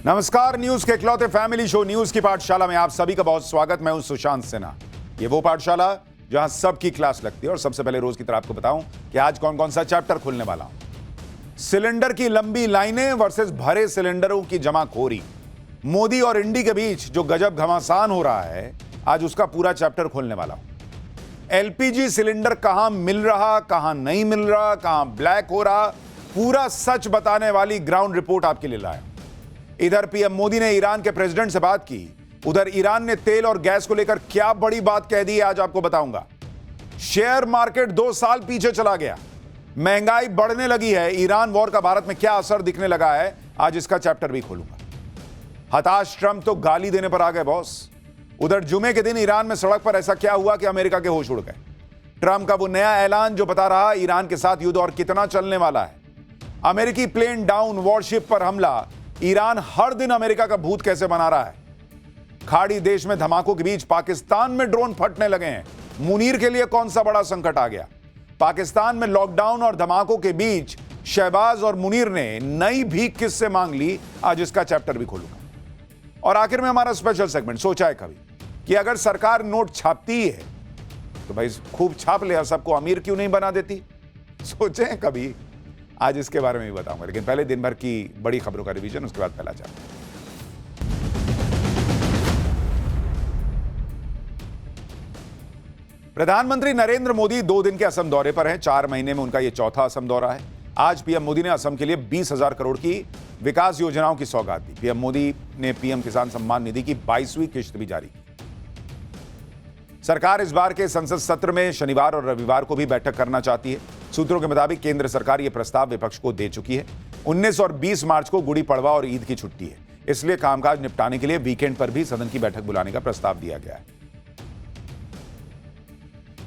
नमस्कार, न्यूज के इकलौते फैमिली शो न्यूज की पाठशाला में आप सभी का बहुत स्वागत। मैं हूं सुशांत सिन्हा। ये वो पाठशाला जहां सबकी क्लास लगती है। और सबसे पहले रोज की तरह आपको बताऊं कि आज कौन कौन सा चैप्टर खुलने वाला हूं। सिलेंडर की लंबी लाइनें वर्सेस भरे सिलेंडरों की जमाखोरी, मोदी और इंडी के बीच जो गजब घमासान हो रहा है, आज उसका पूरा चैप्टर खोलने वाला हूं। एलपीजी सिलेंडर कहां मिल रहा, कहां नहीं मिल रहा, कहां ब्लैक हो रहा, पूरा सच बताने वाली ग्राउंड रिपोर्ट आपके लिए लाया। इधर पीएम मोदी ने ईरान के प्रेसिडेंट से बात की, उधर ईरान ने तेल और गैस को लेकर क्या बड़ी बात कह दी है, आज आपको बताऊंगा। शेयर मार्केट 2 साल पीछे चला गया, महंगाई बढ़ने लगी है, ईरान वॉर का भारत में क्या असर दिखने लगा है, आज इसका चैप्टर भी खोलूंगा। हताश ट्रंप तो गाली देने पर आ गए बॉस। उधर जुमे के दिन ईरान में सड़क पर ऐसा क्या हुआ कि अमेरिका के होश उड़ गए। ट्रंप का वो नया ऐलान जो बता रहा ईरान के साथ युद्ध और कितना चलने वाला है। अमेरिकी प्लेन डाउन, वॉरशिप पर हमला, ईरान हर दिन अमेरिका का भूत कैसे बना रहा है। खाड़ी देश में धमाकों के बीच पाकिस्तान में ड्रोन फटने लगे हैं, मुनीर के लिए कौन सा बड़ा संकट आ गया। पाकिस्तान में लॉकडाउन और धमाकों के बीच शहबाज और मुनीर ने नई भीख किससे मांग ली, आज इसका चैप्टर भी खोलूंगा। और आखिर में हमारा स्पेशल सेगमेंट, सोचा है कभी कि अगर सरकार नोट छापती है तो भाई खूब छाप ले और सबको अमीर क्यों नहीं बना देती। सोचे हैं कभी, आज इसके बारे में भी बताऊंगा। लेकिन पहले दिन भर की बड़ी खबरों का रिवीजन, उसके बाद पहला चैप्टर। प्रधानमंत्री नरेंद्र मोदी 2 दिन के असम दौरे पर हैं। 4 महीने में उनका यह चौथा असम दौरा है। आज पीएम मोदी ने असम के लिए 20,000 करोड़ की विकास योजनाओं की सौगात दी। पीएम मोदी ने पीएम किसान सम्मान निधि की 22वीं किश्त भी जारी की। सरकार इस बार के संसद सत्र में शनिवार और रविवार को भी बैठक करना चाहती है। सूत्रों के मुताबिक केंद्र सरकार यह प्रस्ताव विपक्ष को दे चुकी है। 19 और 20 मार्च को गुड़ी पड़वा और ईद की छुट्टी है, इसलिए कामकाज निपटाने के लिए वीकेंड पर भी सदन की बैठक बुलाने का प्रस्ताव दिया गया है।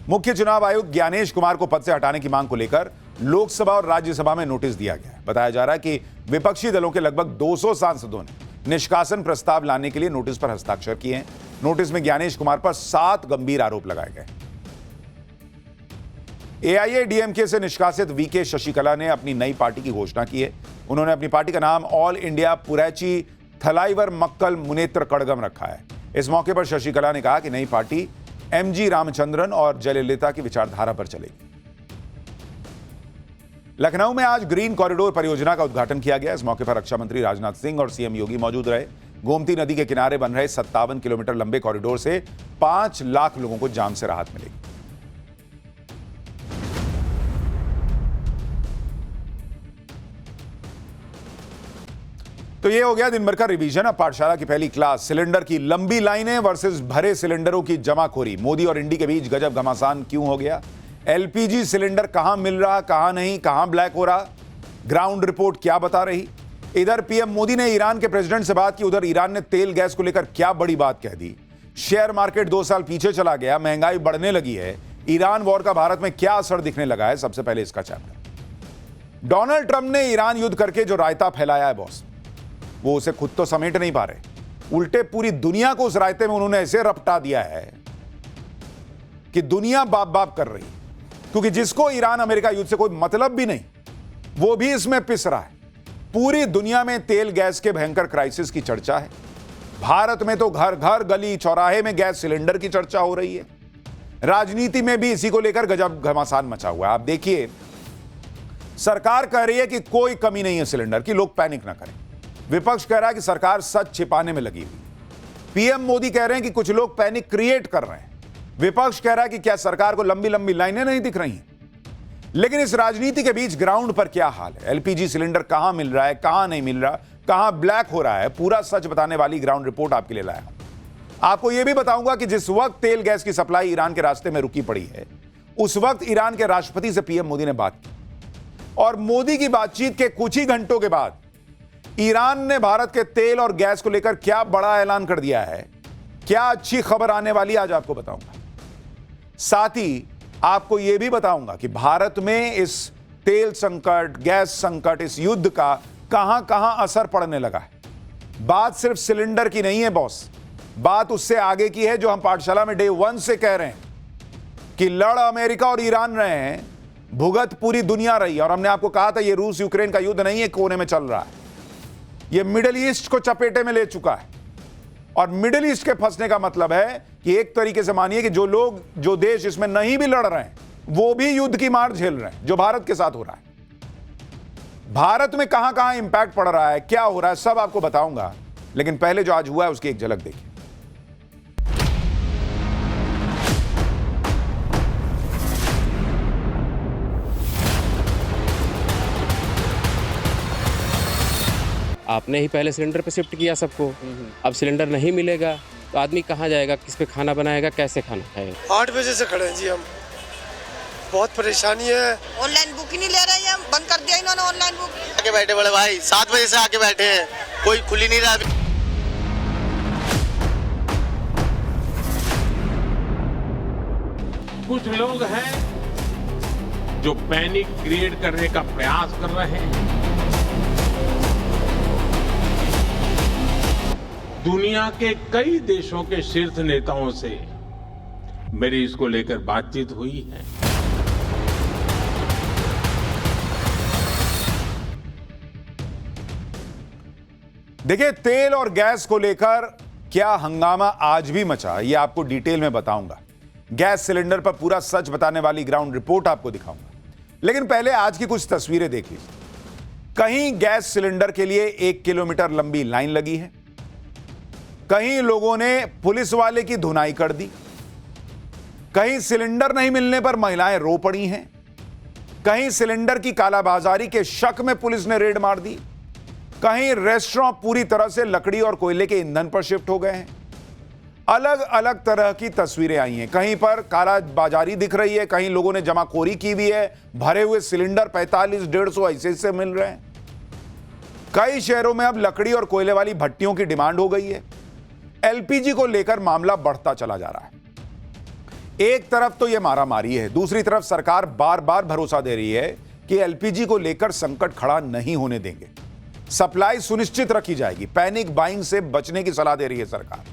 मुख्य चुनाव आयुक्त ज्ञानेश कुमार को पद से हटाने की मांग को लेकर लोकसभा और राज्यसभा में नोटिस दिया गया है। बताया जा रहा है कि विपक्षी दलों के लगभग 200 सांसदों ने निष्कासन प्रस्ताव लाने के लिए नोटिस पर हस्ताक्षर किए हैं। नोटिस में ज्ञानेश कुमार पर 7 गंभीर आरोप लगाए गए। एआईएडीएमके से निष्कासित वीके शशिकला ने अपनी नई पार्टी की घोषणा की है। उन्होंने अपनी पार्टी का नाम ऑल इंडिया पुरैची थलाइवर मक्कल मुनेत्र कड़गम रखा है। इस मौके पर शशिकला ने कहा कि नई पार्टी एमजी रामचंद्रन और जयललिता की विचारधारा पर चलेगी। लखनऊ में आज ग्रीन कॉरिडोर परियोजना का उद्घाटन किया गया। इस मौके पर रक्षा मंत्री राजनाथ सिंह और सीएम योगी मौजूद रहे। गोमती नदी के किनारे बन रहे 57 किलोमीटर लंबे कॉरिडोर से 5 लाख लोगों को जाम से राहत मिलेगी। तो ये हो गया दिन भर का रिवीजन। अब पाठशाला की पहली क्लास, सिलेंडर की लंबी लाइनें वर्सेस भरे सिलेंडरों की जमाखोरी, मोदी और इंडी के बीच गजब घमासान क्यों हो गया, एलपीजी सिलेंडर कहां मिल रहा, कहां नहीं, कहां ब्लैक हो रहा, ग्राउंड रिपोर्ट क्या बता रही। इधर पीएम मोदी ने ईरान के प्रेसिडेंट से बात की, उधर ईरान ने तेल गैस को लेकर क्या बड़ी बात कह दी। शेयर मार्केट 2 साल पीछे चला गया, महंगाई बढ़ने लगी है, ईरान वॉर का भारत में क्या असर दिखने लगा है, सबसे पहले इसका चैप्टर। डोनाल्ड ट्रंप ने ईरान युद्ध करके जो रायता फैलाया है बॉस, वो उसे खुद तो समेट नहीं पा रहे, उल्टे पूरी दुनिया को उस रायते में उन्होंने ऐसे रपटा दिया है कि दुनिया बाप बाप कर रही। क्योंकि जिसको ईरान अमेरिका युद्ध से कोई मतलब भी नहीं, वो भी इसमें पिस रहा है। पूरी दुनिया में तेल गैस के भयंकर क्राइसिस की चर्चा है। भारत में तो घर घर गली चौराहे में गैस सिलेंडर की चर्चा हो रही है। राजनीति में भी इसी को लेकर गजब घमासान मचा हुआ है। आप देखिए, सरकार कह रही है कि कोई कमी नहीं है सिलेंडर की, लोग पैनिक ना करें। विपक्ष कह रहा है कि सरकार सच छिपाने में लगी हुई। पीएम मोदी कह रहे हैं कि कुछ लोग पैनिक क्रिएट कर रहे हैं। विपक्ष कह रहा है कि क्या सरकार को लंबी लंबी लाइनें नहीं दिख रही हैं। लेकिन इस राजनीति के बीच ग्राउंड पर क्या हाल है, एलपीजी सिलेंडर कहां मिल रहा है, कहां नहीं मिल रहा, कहां ब्लैक हो रहा है, पूरा सच बताने वाली ग्राउंड रिपोर्ट आपके लिए लाया। आपको यह भी बताऊंगा कि जिस वक्त तेल गैस की सप्लाई ईरान के रास्ते में रुकी पड़ी है, उस वक्त ईरान के राष्ट्रपति से पीएम मोदी ने बात की और मोदी की बातचीत के कुछ ही घंटों के बाद ईरान ने भारत के तेल और गैस को लेकर क्या बड़ा ऐलान कर दिया है। क्या अच्छी खबर आने वाली, आज आपको बताऊंगा। साथ ही आपको यह भी बताऊंगा कि भारत में इस तेल संकट, गैस संकट, इस युद्ध का कहां कहां असर पड़ने लगा है। बात सिर्फ सिलेंडर की नहीं है बॉस, बात उससे आगे की है जो हम पाठशाला में डे 1 से कह रहे हैं कि लड़ अमेरिका और ईरान रहे हैं, भुगत पूरी दुनिया रही। और हमने आपको कहा था यह रूस यूक्रेन का युद्ध नहीं है, कोने में चल रहा है। ये मिडिल ईस्ट को चपेटे में ले चुका है। और मिडिल ईस्ट के फंसने का मतलब है कि एक तरीके से मानिए कि जो देश इसमें नहीं भी लड़ रहे हैं वो भी युद्ध की मार झेल रहे हैं, जो भारत के साथ हो रहा है। भारत में कहां कहां इंपैक्ट पड़ रहा है, क्या हो रहा है, सब आपको बताऊंगा, लेकिन पहले जो आज हुआ है उसकी एक झलक देखिए। आपने ही पहले सिलेंडर पे शिफ्ट किया सबको, अब सिलेंडर नहीं मिलेगा तो आदमी कहाँ जाएगा, किस पे खाना बनाएगा, कैसे खाना खाएगा। 8 बजे से खड़े हैं जी हम, बहुत परेशानी है। ऑनलाइन बुक ही नहीं ले रहे हैं, हम बंद कर दिया इन्होंने ऑनलाइन बुक। आके बैठे बड़े भाई, 7 बजे से आके बैठे हैं, कोई खुल ही नहीं रहा अभी। कुछ लोग हैं जो पैनिक क्रिएट करने का प्रयास कर रहे हैं। दुनिया के कई देशों के शीर्ष नेताओं से मेरी इसको लेकर बातचीत हुई है। देखिए, तेल और गैस को लेकर क्या हंगामा आज भी मचा, यह आपको डिटेल में बताऊंगा। गैस सिलेंडर पर पूरा सच बताने वाली ग्राउंड रिपोर्ट आपको दिखाऊंगा, लेकिन पहले आज की कुछ तस्वीरें देख लीजिए। कहीं गैस सिलेंडर के लिए 1 किलोमीटर लंबी लाइन लगी है, कहीं लोगों ने पुलिस वाले की धुनाई कर दी, कहीं सिलेंडर नहीं मिलने पर महिलाएं रो पड़ी हैं, कहीं सिलेंडर की कालाबाजारी के शक में पुलिस ने रेड मार दी, कहीं रेस्टोरेंट पूरी तरह से लकड़ी और कोयले के ईंधन पर शिफ्ट हो गए हैं। अलग अलग तरह की तस्वीरें आई हैं। कहीं पर कालाबाजारी दिख रही है, कहीं लोगों ने जमाखोरी की हुई है, भरे हुए सिलेंडर 45-150 ऐसे मिल रहे हैं। कई शहरों में अब लकड़ी और कोयले वाली भट्टियों की डिमांड हो गई है। एलपीजी को लेकर मामला बढ़ता चला जा रहा है। एक तरफ तो यह मारामारी है, दूसरी तरफ सरकार बार बार भरोसा दे रही है कि एलपीजी को लेकर संकट खड़ा नहीं होने देंगे, सप्लाई सुनिश्चित रखी जाएगी, पैनिक बाइंग से बचने की सलाह दे रही है सरकार।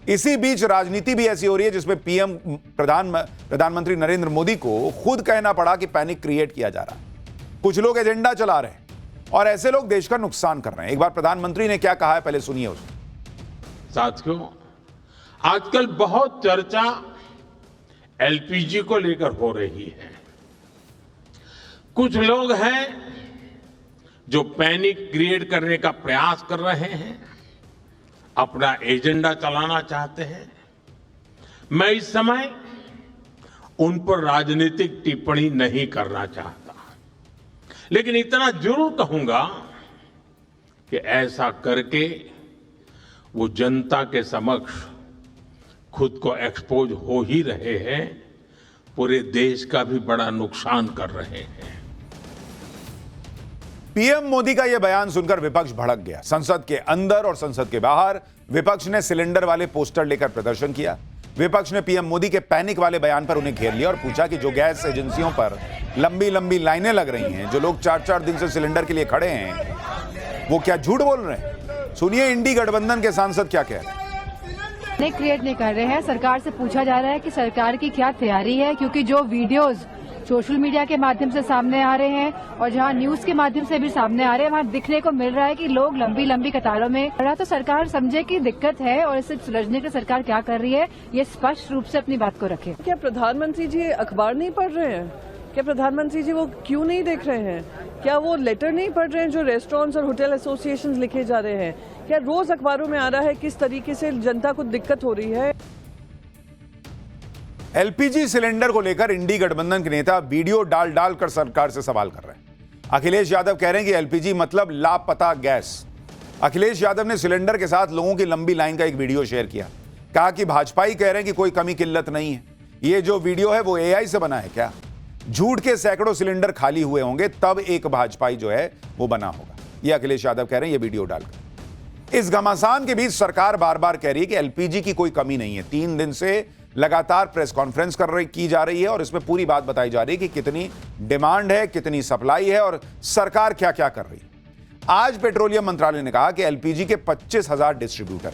इसी बीच राजनीति भी ऐसी हो रही है जिसमें पीएम प्रधानमंत्री नरेंद्र मोदी को खुद कहना पड़ा कि पैनिक क्रिएट किया जा रहा है। कुछ लोग एजेंडा चला रहे हैं और ऐसे लोग देश का नुकसान कर रहे हैं। एक बार प्रधानमंत्री ने क्या कहा है, पहले सुनिए उसको। साथियों, आजकल बहुत चर्चा एलपीजी को लेकर हो रही है। कुछ लोग हैं जो पैनिक क्रिएट करने का प्रयास कर रहे हैं, अपना एजेंडा चलाना चाहते हैं। मैं इस समय उन पर राजनीतिक टिप्पणी नहीं करना चाहता, लेकिन इतना जरूर कहूंगा कि ऐसा करके वो जनता के समक्ष खुद को एक्सपोज हो ही रहे हैं, पूरे देश का भी बड़ा नुकसान कर रहे हैं। पीएम मोदी का यह बयान सुनकर विपक्ष भड़क गया। संसद के अंदर और संसद के बाहर विपक्ष ने सिलेंडर वाले पोस्टर लेकर प्रदर्शन किया। विपक्ष ने पीएम मोदी के पैनिक वाले बयान पर उन्हें घेर लिया और पूछा कि जो गैस एजेंसियों पर लंबी लंबी लाइनें लग रही हैं, जो लोग 4-4 दिन से सिलेंडर के लिए खड़े हैं, वो क्या झूठ बोल रहे हैं? सुनिए इंडी गठबंधन के सांसद क्या कह रहे हैं। नहीं क्रिएट नहीं कर रहे हैं। सरकार से पूछा जा रहा है कि सरकार की क्या तैयारी है, क्योंकि जो वीडियोस सोशल मीडिया के माध्यम से सामने आ रहे हैं और जहां न्यूज के माध्यम से भी सामने आ रहे हैं, वहां दिखने को मिल रहा है कि लोग लंबी लंबी कतारों में खड़ा। तो सरकार समझे कि दिक्कत है और इसे सुलझने के लिए सरकार क्या कर रही है, ये स्पष्ट रूप से अपनी बात को रखे। क्या प्रधानमंत्री जी अखबार नहीं पढ़ रहे हैं? क्या प्रधानमंत्री जी वो क्यों नहीं देख रहे हैं? क्या वो लेटर नहीं पढ़ रहे हैं जो रेस्टोरेंट्स और होटल एसोसिएशंस लिखे जा रहे हैं? क्या रोज अखबारों में आ रहा है किस तरीके से जनता को दिक्कत हो रही है? एलपीजी सिलेंडर को लेकर इंडी गठबंधन के नेता वीडियो डाल कर सरकार से सवाल कर रहे हैं। अखिलेश यादव कह रहे हैं कि एलपीजी मतलब लापता गैस। अखिलेश यादव ने सिलेंडर के साथ लोगों की लंबी लाइन का एक वीडियो शेयर किया। कहा कि भाजपाई कह रहे हैं कि कोई कमी किल्लत नहीं है, ये जो वीडियो है वो एआई से बना है क्या? झूठ के सैकड़ों सिलेंडर खाली हुए होंगे तब एक भाजपाई जो है वो बना होगा, ये अखिलेश यादव कह रहे हैं ये वीडियो डालकर। इस घमासान के बीच सरकार बार बार कह रही है कि एलपीजी की कोई कमी नहीं है। 3 दिन से लगातार प्रेस कॉन्फ्रेंस की जा रही है और इसमें पूरी बात बताई जा रही है कि कितनी डिमांड है, कितनी सप्लाई है और सरकार क्या क्या कर रही है। आज पेट्रोलियम मंत्रालय ने कहा कि एलपीजी के 25,000 डिस्ट्रीब्यूटर,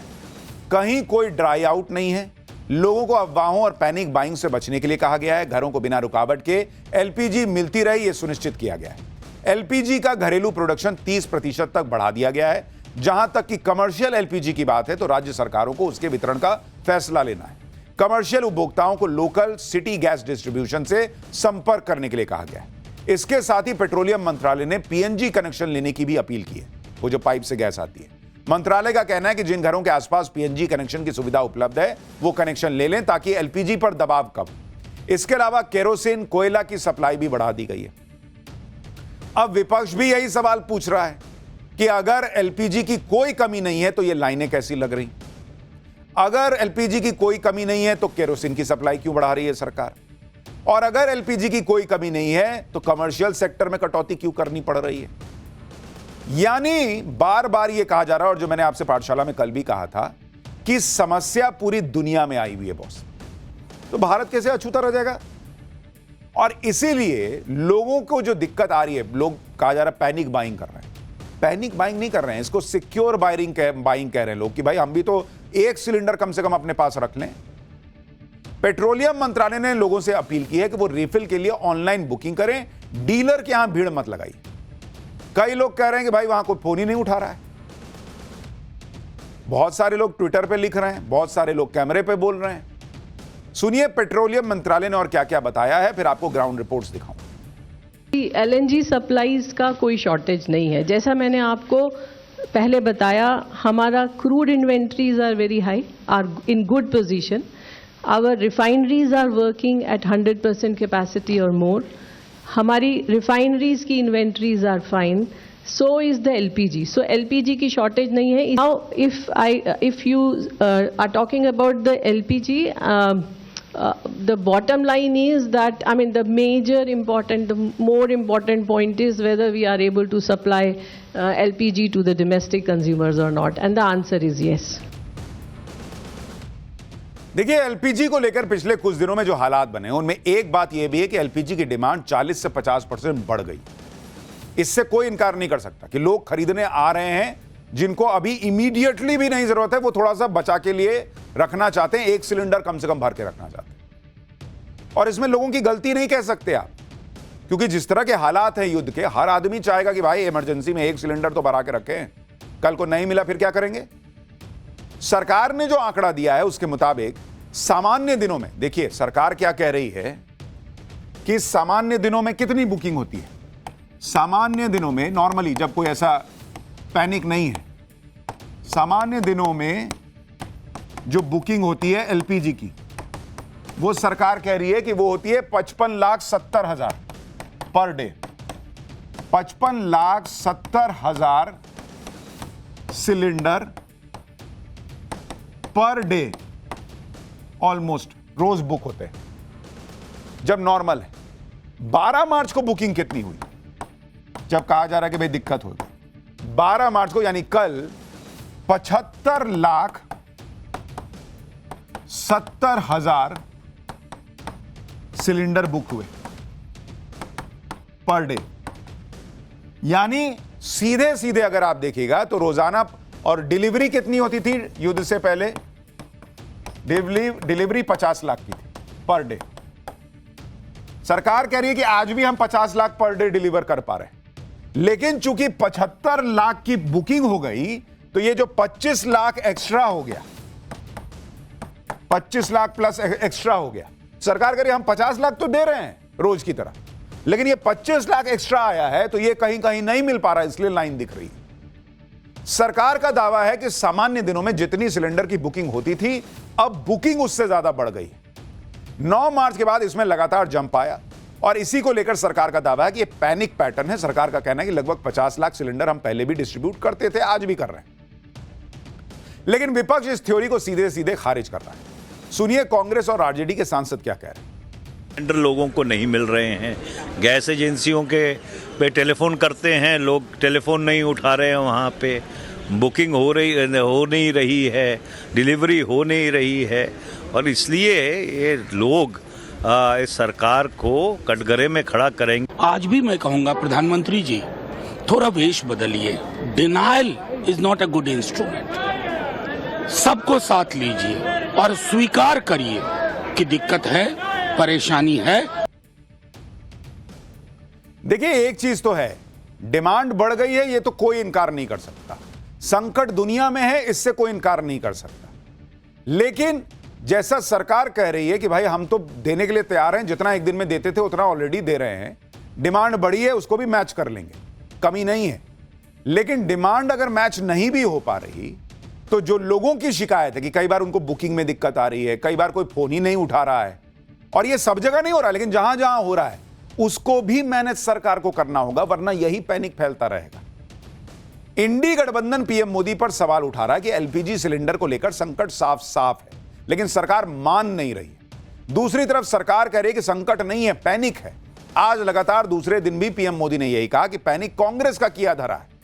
कहीं कोई ड्राई आउट नहीं है। लोगों को अफवाहों और पैनिक बाइंग से बचने के लिए कहा गया है। घरों को बिना रुकावट के एलपीजी मिलती रहे, यह सुनिश्चित किया गया है। एलपीजी का घरेलू प्रोडक्शन 30% तक बढ़ा दिया गया है, जहां तक कि कमर्शियल एलपीजी की बात है तो राज्य सरकारों को उसके वितरण का फैसला लेना है। कमर्शियल उपभोक्ताओं को लोकल सिटी गैस डिस्ट्रीब्यूशन से संपर्क करने के लिए कहा गया है। इसके साथ ही पेट्रोलियम मंत्रालय ने पीएनजी कनेक्शन लेने की भी अपील की है, वो जो पाइप से गैस आती है। मंत्रालय का कहना है कि जिन घरों के आसपास पीएनजी कनेक्शन की सुविधा उपलब्ध है वो कनेक्शन ले लें ताकि एलपीजी पर दबाव कम। इसके अलावा केरोसिन, कोयला की सप्लाई भी बढ़ा दी गई है। अब विपक्ष भी यही सवाल पूछ रहा है कि अगर एलपीजी की कोई कमी नहीं है तो ये लाइनें कैसी लग रही? अगर एलपीजी की कोई कमी नहीं है तो केरोसिन की सप्लाई क्यों बढ़ा रही है सरकार? और अगर एलपीजी की कोई कमी नहीं है तो कमर्शियल सेक्टर में कटौती क्यों करनी पड़ रही है? यानी बार बार यह कहा जा रहा है, और जो मैंने आपसे पाठशाला में कल भी कहा था कि समस्या पूरी दुनिया में आई हुई है बॉस, तो भारत कैसे अछूता रह जाएगा? और इसीलिए लोगों को जो दिक्कत आ रही है, लोग कहा जा रहा है पैनिक बाइंग कर रहे हैं। पैनिक बाइंग नहीं कर रहे हैं, इसको सिक्योर बाइंग कह रहे हैं लोग कि भाई हम भी तो एक सिलेंडर कम से कम अपने पास रख लें। पेट्रोलियम मंत्रालय ने लोगों से अपील की है कि वो रिफिल के लिए ऑनलाइन बुकिंग करें, डीलर के यहां भीड़ मत लगाइए। कई लोग कह रहे हैं कि भाई वहां कोई फोन ही नहीं उठा रहा है। बहुत सारे लोग ट्विटर पे लिख रहे हैं, बहुत सारे लोग कैमरे पे बोल रहे हैं। सुनिए पेट्रोलियम मंत्रालय ने और क्या क्या बताया है, फिर आपको ग्राउंड रिपोर्ट्स दिखाऊं। एलएनजी सप्लाईज का कोई शॉर्टेज नहीं है। जैसा मैंने आपको पहले बताया, हमारा crude inventories are very high, are in good position. Our refineries are working at 100% capacity और मोर। हमारी रिफाइनरीज की inventories are fine, so is the LPG. So LPG की शॉर्टेज नहीं है। Now if you are talking about the LPG, the bottom line is that, I mean, the more important point is whether we are able to supply LPG to the domestic consumers or not, and the answer is yes. देखिए, LPG को लेकर पिछले कुछ दिनों में जो हालात बने उनमें एक बात यह भी है कि एलपीजी की डिमांड 40 से 50% बढ़ गई। इससे कोई इनकार नहीं कर सकता कि लोग खरीदने आ रहे हैं, जिनको अभी इमीडिएटली भी नहीं जरूरत है, वो थोड़ा सा बचा के लिए रखना चाहते हैं, एक सिलेंडर कम से कम भर के रखना चाहते हैं। और इसमें लोगों की गलती नहीं कह सकते आप, क्योंकि जिस तरह के हालात हैं युद्ध के, हर आदमी चाहेगा कि भाई इमरजेंसी में एक सिलेंडर तो भरा के रखें, कल को नहीं मिला फिर क्या करेंगे? सरकार ने जो आंकड़ा दिया है उसके मुताबिक सामान्य दिनों में, देखिए सरकार क्या कह रही है कि सामान्य दिनों में कितनी बुकिंग होती है। सामान्य दिनों में नॉर्मली, जब कोई ऐसा पैनिक नहीं है, सामान्य दिनों में जो बुकिंग होती है एलपीजी की, वो सरकार कह रही है कि वो होती है 55,70,000 per day. 55,70,000 cylinder per day almost रोज बुक होते हैं जब नॉर्मल है। 12 मार्च को बुकिंग कितनी हुई, जब कहा जा रहा है कि भाई दिक्कत होगी? 12 मार्च को यानी कल 75,70,000 सिलेंडर बुक हुए पर डे। यानी सीधे सीधे अगर आप देखिएगा तो रोजाना, और डिलीवरी कितनी होती थी युद्ध से पहले? डिलीवरी 50 लाख की थी पर डे। सरकार कह रही है कि आज भी हम 50 लाख पर डे डिलीवर कर पा रहे हैं, लेकिन चूंकि 75 लाख की बुकिंग हो गई तो ये जो 25 लाख एक्स्ट्रा हो गया, 25 लाख प्लस एक्स्ट्रा हो गया। सरकार कह रही है हम 50 लाख तो दे रहे हैं रोज की तरह, लेकिन ये 25 लाख एक्स्ट्रा आया है तो ये कहीं कहीं नहीं मिल पा रहा, इसलिए लाइन दिख रही है। सरकार का दावा है कि सामान्य दिनों में जितनी सिलेंडर की बुकिंग होती थी, अब बुकिंग उससे ज्यादा बढ़ गई। 9 मार्च के बाद इसमें लगातार जंप आया, और इसी को लेकर सरकार का दावा है कि ये पैनिक पैटर्न है। सरकार का कहना है कि लगभग 50 लाख सिलेंडर हम पहले भी डिस्ट्रीब्यूट करते थे, आज भी कर रहे हैं। लेकिन विपक्ष इस थ्योरी को सीधे सीधे खारिज कर रहा है। सुनिए कांग्रेस और आरजेडी के सांसद क्या कह रहे हैं। सिलेंडर लोगों को नहीं मिल रहे हैं, गैस एजेंसियों के पे टेलीफोन करते हैं, लोग टेलीफोन नहीं उठा रहे हैं, वहाँ पे बुकिंग हो नहीं रही है, डिलीवरी हो नहीं रही है, और इसलिए ये लोग इस सरकार को कटघरे में खड़ा करेंगे। आज भी मैं कहूँगा प्रधानमंत्री जी थोड़ा वेश बदलिए। Denial is not a good instrument. सबको साथ लीजिए और स्वीकार करिए कि दिक्कत है, परेशानी है। देखिए एक चीज तो है, डिमांड बढ़ गई है, ये तो कोई इनकार नहीं कर सकता। संकट दुनिया में है, इससे कोई इनकार नहीं कर सकता। लेकिन जैसा सरकार कह रही है कि भाई हम तो देने के लिए तैयार हैं, जितना एक दिन में देते थे उतना ऑलरेडी दे रहे हैं, डिमांड बढ़ी है उसको भी मैच कर लेंगे, कमी नहीं है। लेकिन डिमांड अगर मैच नहीं भी हो पा रही तो जो लोगों की शिकायत है कि कई बार उनको बुकिंग में दिक्कत आ रही है, कई बार कोई फोन ही नहीं उठा रहा है, और ये सब जगह नहीं हो रहा है, लेकिन जहां जहां हो रहा है उसको भी मैनेज सरकार को करना होगा, वरना यही पैनिक फैलता रहेगा। इंडी गठबंधन पीएम मोदी पर सवाल उठा रहा है कि एलपीजी सिलेंडर को लेकर संकट साफ साफ है, लेकिन सरकार मान नहीं रही है। दूसरी तरफ सरकार कह रही है कि संकट नहीं है, पैनिक है। आज लगातार दूसरे दिन भी पीएम मोदी ने यही कहा कि पैनिक कांग्रेस का किया धरा है।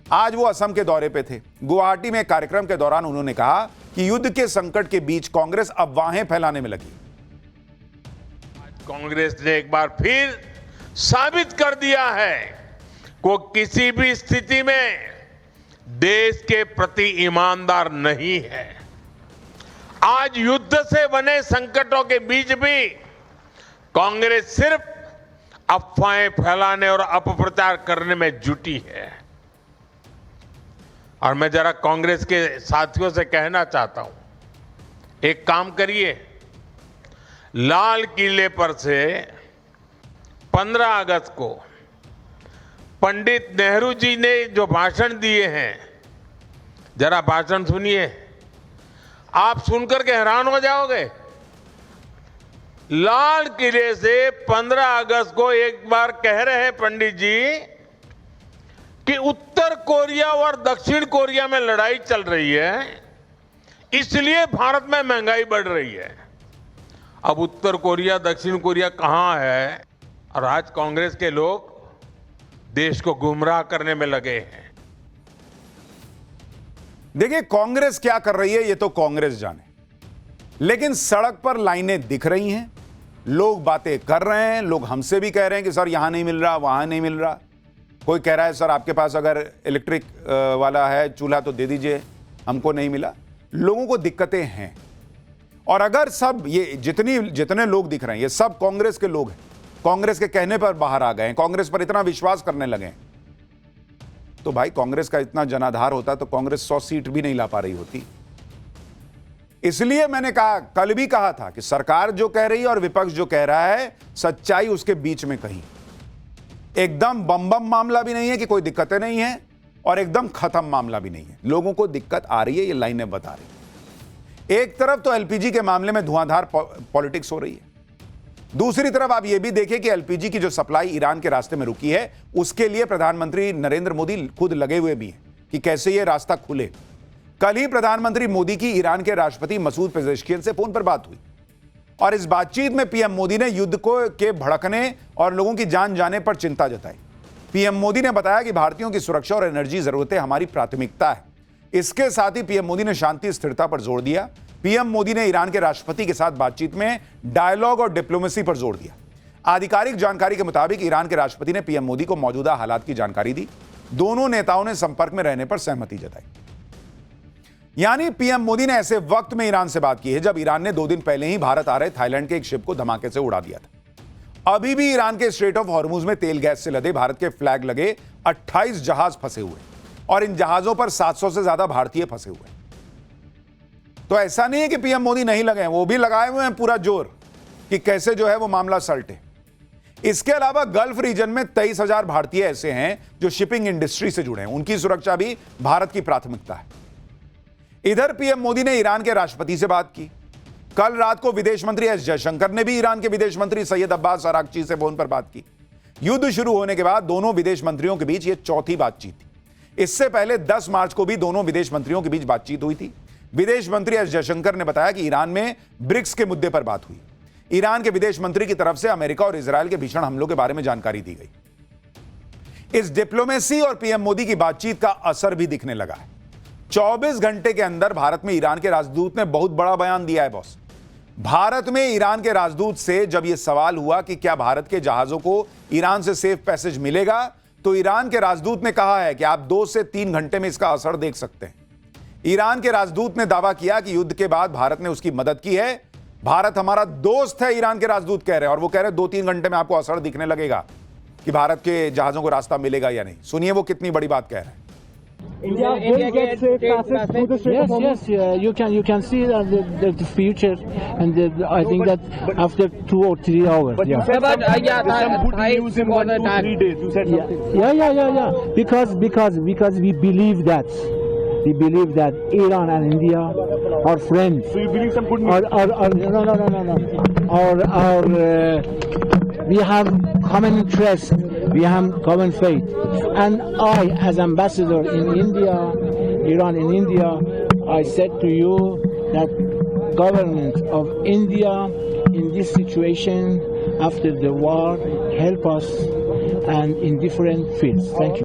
आज वो असम के दौरे पे थे। गुवाहाटी में एक कार्यक्रम के दौरान उन्होंने कहा कि युद्ध के संकट के बीच कांग्रेस अफवाहें फैलाने में लगी। कांग्रेस ने एक बार फिर साबित कर दिया है वो किसी भी स्थिति में देश के प्रति ईमानदार नहीं है। आज युद्ध से बने संकटों के बीच भी कांग्रेस सिर्फ अफवाहें फैलाने और अपप्रचार करने में जुटी है। और मैं जरा कांग्रेस के साथियों से कहना चाहता हूं, एक काम करिए, लाल किले पर से 15 अगस्त को पंडित नेहरू जी ने जो भाषण दिए हैं, जरा भाषण सुनिए, आप सुनकर के हैरान हो जाओगे। लाल किले से 15 अगस्त को एक बार कह रहे हैं पंडित जी कि उत्तर कोरिया और दक्षिण कोरिया में लड़ाई चल रही है, इसलिए भारत में महंगाई बढ़ रही है। अब उत्तर कोरिया दक्षिण कोरिया कहां है, और आज कांग्रेस के लोग देश को गुमराह करने में लगे हैं। देखिए कांग्रेस क्या कर रही है ये तो कांग्रेस जाने, लेकिन सड़क पर लाइनें दिख रही हैं, लोग बातें कर रहे हैं, लोग हमसे भी कह रहे हैं कि सर यहां नहीं मिल रहा, वहां नहीं मिल रहा। कोई कह रहा है सर आपके पास अगर इलेक्ट्रिक वाला है चूल्हा तो दे दीजिए, हमको नहीं मिला। लोगों को दिक्कतें हैं, और अगर सब ये जितने लोग दिख रहे हैं ये सब कांग्रेस के लोग हैं, कांग्रेस के कहने पर बाहर आ गए हैं, कांग्रेस पर इतना विश्वास करने लगे हैं, तो भाई कांग्रेस का इतना जनाधार होता तो कांग्रेस 100 सीट भी नहीं ला पा रही होती। इसलिए मैंने कहा, कल भी कहा था कि सरकार जो कह रही है और विपक्ष जो कह रहा है, सच्चाई उसके बीच में कहीं। एकदम बम मामला भी नहीं है कि कोई दिक्कतें नहीं है, और एकदम खत्म मामला भी नहीं है। लोगों को दिक्कत आ रही है, ये लाइनें बता रही है। एक तरफ तो एलपीजी के मामले में धुआंधार पॉलिटिक्स हो रही है, दूसरी तरफ आप ये भी देखें कि एलपीजी की जो सप्लाई ईरान के रास्ते में रुकी है, उसके लिए प्रधानमंत्री नरेंद्र मोदी खुद लगे हुए भी हैं कि कैसे ये रास्ता खुले। कल ही प्रधानमंत्री मोदी की ईरान के राष्ट्रपति मसूद पेजेश्कियन से फोन पर बात हुई, और इस बातचीत में पीएम मोदी ने युद्ध के भड़कने और लोगों की जान जाने पर चिंता जताई। पीएम मोदी ने बताया कि भारतीयों की सुरक्षा और एनर्जी जरूरतें हमारी प्राथमिकता है। इसके साथ ही पीएम मोदी ने शांति स्थिरता पर जोर दिया। पीएम मोदी ने ईरान के राष्ट्रपति के साथ बातचीत में डायलॉग और डिप्लोमेसी पर जोर दिया। आधिकारिक जानकारी के मुताबिक ईरान के राष्ट्रपति ने पीएम मोदी को मौजूदा हालात की जानकारी दी। दोनों नेताओं ने संपर्क में रहने पर सहमति जताई। यानी पीएम मोदी ने ऐसे वक्त में ईरान से बात की है जब ईरान ने 2 दिन पहले ही भारत आ रहे थाईलैंड के एक शिप को धमाके से उड़ा दिया था। अभी भी ईरान के स्ट्रेट ऑफ हॉर्मुज में तेल गैस से लदे भारत के फ्लैग लगे 28 जहाज फंसे हुए, और इन जहाजों पर 700 से ज्यादा भारतीय फंसे हुए। तो ऐसा नहीं है कि पीएम मोदी नहीं लगे हैं, वो भी लगाए हुए हैं पूरा जोर कि कैसे जो है वो मामला सलटे। इसके अलावा गल्फ रीजन में 23,000 भारतीय ऐसे हैं जो शिपिंग इंडस्ट्री से जुड़े हैं, उनकी सुरक्षा भी भारत की प्राथमिकता है। इधर पीएम मोदी ने ईरान के राष्ट्रपति से बात की। कल रात को विदेश मंत्री एस जयशंकर ने भी ईरान के विदेश मंत्री सैयद अब्बास अरागची से फोन पर बात की। युद्ध शुरू होने के बाद दोनों विदेश मंत्रियों के बीच यह चौथी बातचीत थी। इससे पहले 10 मार्च को भी दोनों विदेश मंत्रियों के बीच बातचीत हुई थी। विदेश मंत्री एस जयशंकर ने बताया कि ईरान में ब्रिक्स के मुद्दे पर बात हुई। ईरान के विदेश मंत्री की तरफ से अमेरिका और इजरायल के भीषण हमलों के बारे में जानकारी दी गई। इस डिप्लोमेसी और पीएम मोदी की बातचीत का असर भी दिखने लगा है। 24 घंटे के अंदर भारत में ईरान के राजदूत ने बहुत बड़ा बयान दिया है बॉस। भारत में ईरान के राजदूत से जब यह सवाल हुआ कि क्या भारत के जहाजों को ईरान से सेफ पैसेज मिलेगा, तो ईरान के राजदूत ने कहा है कि आप 2 से 3 घंटे में इसका असर देख सकते हैं। ईरान के राजदूत ने दावा किया कि युद्ध के बाद भारत ने उसकी मदद की है। भारत हमारा दोस्त है, ईरान के राजदूत कह रहे हैं, और वो कह रहे हैं 2-3 घंटे में आपको असर दिखने लगेगा कि भारत के जहाजों को रास्ता मिलेगा या नहीं। सुनिए वो कितनी बड़ी बात कह रहे हैं। India will get safe passage through the Strait of Hormuz? Yes, you can see the future, and I think that after 2 or 3 hours. But you said some good news in 1 to 3 days. You said something. Yeah. Because we believe that. We believe that Iran and India are friends. So you believe some good news? No. We have common interest. We have common faith. And I, as ambassador in India, Iran in India, I said to you that government of India in this situation after the war help us and in different fields. Thank you.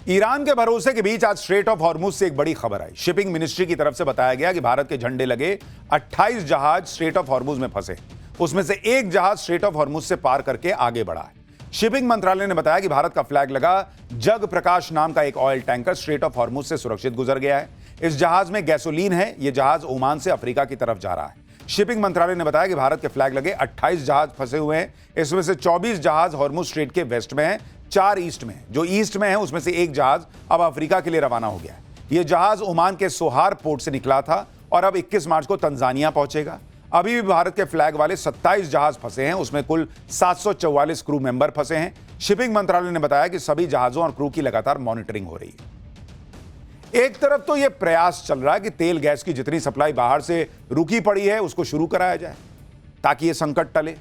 Iran के भरोसे के बीच आज straight of Hormuz से एक बड़ी खबर आई। Shipping ministry की तरफ से बताया गया कि भारत के झंडे लगे 28 जहाज स्ट्रेट ऑफ हॉर्मुज में फंसे, उसमें से एक जहाज स्ट्रेट ऑफ हॉर्मुज से पार करके आगे बढ़ा है। शिपिंग मंत्रालय ने बताया कि भारत का फ्लैग लगा जग प्रकाश नाम का एक oil tanker straight of Hormuz से सुरक्षित गुजर गया है। इस जहाज में गैसोलीन है। यह जहाज ओमान से अफ्रीका की तरफ जा रहा है। शिपिंग मंत्रालय ने बताया कि भारत के फ्लैग लगे 28 जहाज फंसे हुए हैं। इसमें से 24 जहाज हॉर्मुज स्ट्रेट के वेस्ट में हैं, 4 ईस्ट में। जो ईस्ट में है उसमें से एक जहाज अब अफ्रीका के लिए रवाना हो गया है। यह जहाज ओमान के सोहार पोर्ट से निकला था और अब 21 मार्च को तंजानिया पहुंचेगा। अभी भी भारत के फ्लैग वाले 27 जहाज फंसे हैं, उसमें कुल 744 क्रू मेंबर फंसे हैं। शिपिंग मंत्रालय ने बताया कि सभी जहाजों और क्रू की लगातार मॉनिटरिंग हो रही है। एक तरफ तो यह प्रयास चल रहा है कि तेल गैस की जितनी सप्लाई बाहर से रुकी पड़ी है उसको शुरू कराया जाए ताकि यह संकट टले।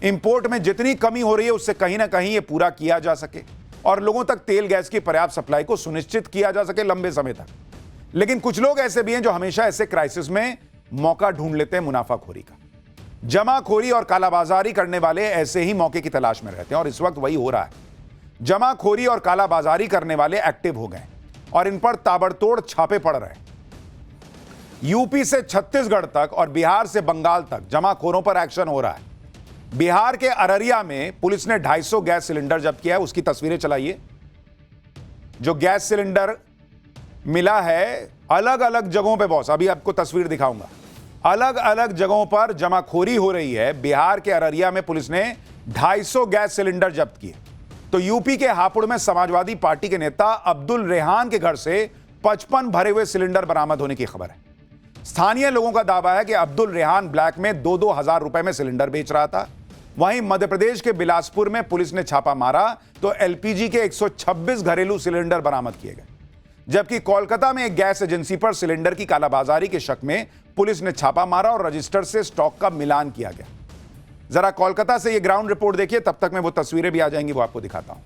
इंपोर्ट में जितनी कमी हो रही है उससे कहीं ना कहीं यह पूरा किया जा सके और लोगों तक तेल गैस की पर्याप्त सप्लाई को सुनिश्चित किया जा सके लंबे समय तक। लेकिन कुछ लोग ऐसे भी हैं जो हमेशा ऐसे क्राइसिस में मौका ढूंढ लेते हैं मुनाफाखोरी का। जमाखोरी और कालाबाजारी करने वाले ऐसे ही मौके की तलाश में रहते हैं और इस वक्त वही हो रहा है। जमाखोरी और कालाबाजारी करने वाले एक्टिव हो गए और इन पर ताबड़तोड़ छापे पड़ रहे हैं। यूपी से छत्तीसगढ़ तक और बिहार से बंगाल तक जमाखोरों पर एक्शन हो रहा है। बिहार के अररिया में पुलिस ने 250 गैस सिलेंडर जब्त किया है। उसकी तस्वीरें चलाइए। जो गैस सिलेंडर मिला है अलग अलग जगहों पे बॉस, अभी आपको तस्वीर दिखाऊंगा। अलग अलग जगहों पर जमाखोरी हो रही है। बिहार के अररिया में पुलिस ने 250 गैस सिलेंडर जब्त किए। तो यूपी के हापुड़ में समाजवादी पार्टी के नेता अब्दुल रेहान के घर से 55 भरे हुए सिलेंडर बरामद होने की खबर है। स्थानीय लोगों का दावा है कि अब्दुल रेहान ब्लैक में 2-2 हजार रुपए में सिलेंडर बेच रहा था। वहीं मध्य प्रदेश के बिलासपुर में पुलिस ने छापा मारा तो एलपीजी के 126 घरेलू सिलेंडर बरामद किए गए। जबकि कोलकाता में एक गैस एजेंसी पर सिलेंडर की कालाबाजारी के शक में पुलिस ने छापा मारा और रजिस्टर से स्टॉक का मिलान किया गया। जरा कोलकाता से ये ग्राउंड रिपोर्ट देखिए, तब तक मैं वो तस्वीरें भी आ जाएंगी, वो आपको दिखाता हूं।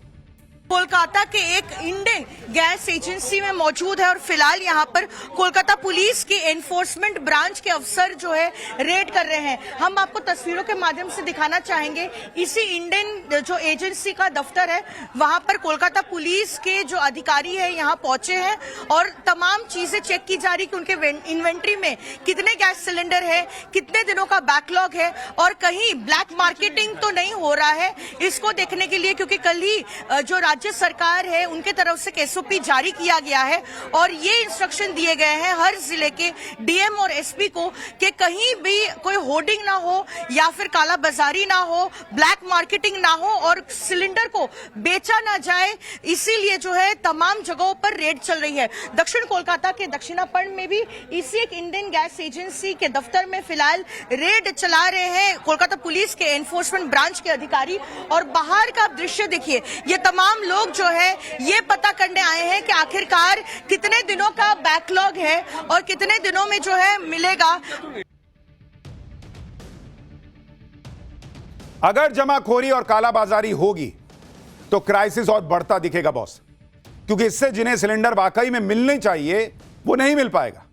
कोलकाता के एक इंडियन गैस एजेंसी में मौजूद है और फिलहाल यहाँ पर कोलकाता पुलिस की एनफोर्समेंट ब्रांच के अफसर जो है रेड कर रहे हैं। हम आपको तस्वीरों के माध्यम से दिखाना चाहेंगे। इसी इंडियन जो एजेंसी का दफ्तर है वहां पर कोलकाता पुलिस के जो अधिकारी है यहाँ पहुंचे हैं और तमाम चीजें चेक की जा रही कि उनके इन्वेंट्री में कितने गैस सिलेंडर है, कितने दिनों का बैकलॉग है और कहीं ब्लैक मार्केटिंग तो नहीं हो रहा है। इसको देखने के लिए क्योंकि कल ही जो राज्य सरकार है उनके तरफ से एसओपी जारी किया गया है और ये इंस्ट्रक्शन दिए गए हैं हर जिले के डीएम और एसपी को कि कहीं भी कोई होर्डिंग ना हो या फिर काला बाजारी ना हो, ब्लैक मार्केटिंग ना हो और सिलेंडर को बेचा ना जाए। इसीलिए जो है तमाम जगहों पर रेड चल रही है। दक्षिण कोलकाता के दक्षिणापर्ण में भी इसी एक इंडियन गैस एजेंसी के दफ्तर में फिलहाल रेड चला रहे हैं कोलकाता पुलिस के एनफोर्समेंट ब्रांच के अधिकारी। और बाहर का दृश्य देखिए, ये तमाम लोग जो है ये पता करने आए हैं कि आखिरकार कितने दिनों का बैकलॉग है और कितने दिनों में जो है मिलेगा। अगर जमाखोरी और कालाबाजारी होगी तो क्राइसिस और बढ़ता दिखेगा बॉस, क्योंकि इससे जिन्हें सिलेंडर वाकई में मिलने चाहिए वो नहीं मिल पाएगा।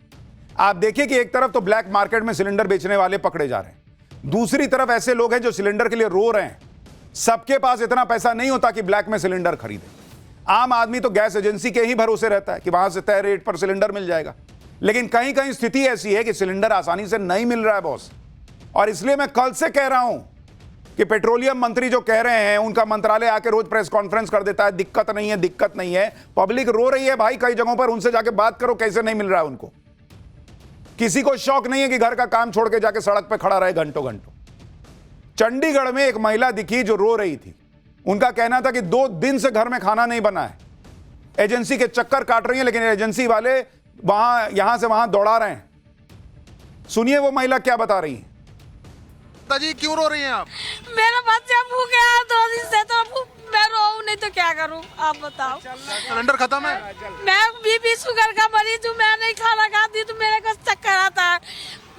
आप देखिए कि एक तरफ तो ब्लैक मार्केट में सिलेंडर बेचने वाले पकड़े जा रहे हैं, दूसरी तरफ ऐसे लोग हैं जो सिलेंडर के लिए रो रहे हैं। सबके पास इतना पैसा नहीं होता कि ब्लैक में सिलेंडर खरीदे। आम आदमी तो गैस एजेंसी के ही भरोसे रहता है कि वहां से तय रेट पर सिलेंडर मिल जाएगा। लेकिन कहीं कहीं स्थिति ऐसी है कि सिलेंडर आसानी से नहीं मिल रहा है बॉस। और इसलिए मैं कल से कह रहा हूं कि पेट्रोलियम मंत्री जो कह रहे हैं, उनका मंत्रालय आके रोज प्रेस कॉन्फ्रेंस कर देता है, दिक्कत नहीं है, दिक्कत नहीं है। पब्लिक रो रही है भाई कई जगहों पर, उनसे जाके बात करो कैसे नहीं मिल रहा है उनको। किसी को शौक नहीं है कि घर का काम छोड़ के जाके सड़क पर खड़ा रहे घंटों घंटों। चंडीगढ़ में एक महिला दिखी जो रो रही थी। उनका कहना था कि 2 दिन से घर में खाना नहीं बना है। एजेंसी के चक्कर काट रही हैं, लेकिन एजेंसी वाले यहां से वहां दौड़ा रहे हैं। सुनिए वो महिला क्या बता रही है। जी क्यों रो रही हैं आप? मेरा बच्चा भूखे है 2 दिन से, तो मैं रोऊं नहीं तो क्या करूं, आप बताओ। सिलेंडर खत्म है? मैं बीपी शुगर का मरीज हूँ, मैं नहीं खाना खाती तो मेरे को चक्कर आता है,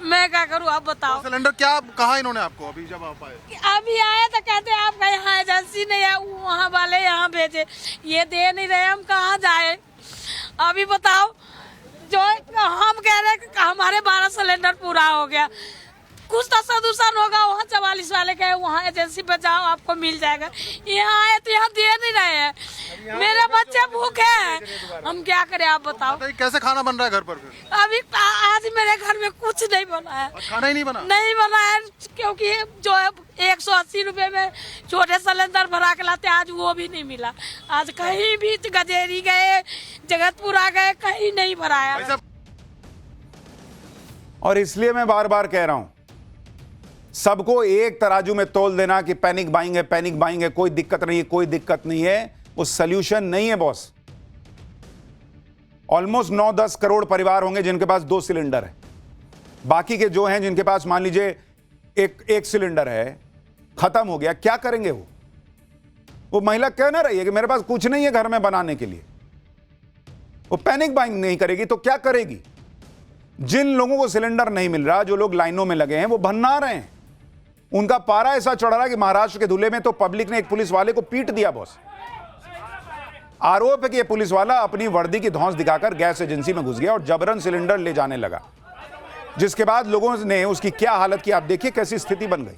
मैं क्या करूं, आप बताओ। सिलेंडर क्या कहा इन्होंने आपको अभी जब आप आए? अभी आए तो कहते हैं आपका यहाँ एजेंसी नहीं है, वहाँ वाले यहाँ भेजे, ये दे नहीं रहे, हम कहाँ जाए अभी बताओ। जो हम कह रहे हैं कि हमारे 12 सिलेंडर पूरा हो गया, कुछ तो सदूषण होगा, वहाँ 44 वाले कहे वहाँ एजेंसी पे जाओ आपको मिल जाएगा, यहाँ आए तो यहाँ दे नहीं रहे हैं, मेरे बच्चे भूखे हैं, हम क्या करें आप बताओ। कैसे खाना बन रहा है घर पर फिर? अभी आज मेरे घर में कुछ नहीं बना है। खाना ही नहीं बना? नहीं बना है, क्योंकि जो 180 रुपए में छोटे सिलेंडर भरा के लाते, आज वो भी नहीं मिला। आज कहीं भी गजेरी गए, जगतपुरा गए, कहीं नहीं भराया। और इसलिए मैं बार बार कह रहा हूं, सबको एक तराजू में तोल देना कि पैनिक बाइंग है, पैनिक बाइंग है, कोई दिक्कत नहीं है, कोई दिक्कत नहीं है, वो सल्यूशन नहीं है बॉस। ऑलमोस्ट 9-10 करोड़ परिवार होंगे जिनके पास 2 सिलेंडर है, बाकी के जो हैं जिनके पास मान लीजिए एक सिलेंडर है, खत्म हो गया, क्या करेंगे वो महिला कह ना रही है कि मेरे पास कुछ नहीं है घर में बनाने के लिए, वो पैनिक बाइंग नहीं करेगी तो क्या करेगी। जिन लोगों को सिलेंडर नहीं मिल रहा, जो लोग लाइनों में लगे हैं, वो भन्ना रहे हैं, उनका पारा ऐसा चढ़ रहा है कि महाराष्ट्र के धुले में तो पब्लिक ने एक पुलिस वाले को पीट दिया बॉस। आरोप है कि यह पुलिस वाला अपनी वर्दी की धौंस दिखाकर गैस एजेंसी में घुस गया और जबरन सिलेंडर ले जाने लगा, जिसके बाद लोगों ने उसकी क्या हालत की, आप देखिए कैसी स्थिति बन गई।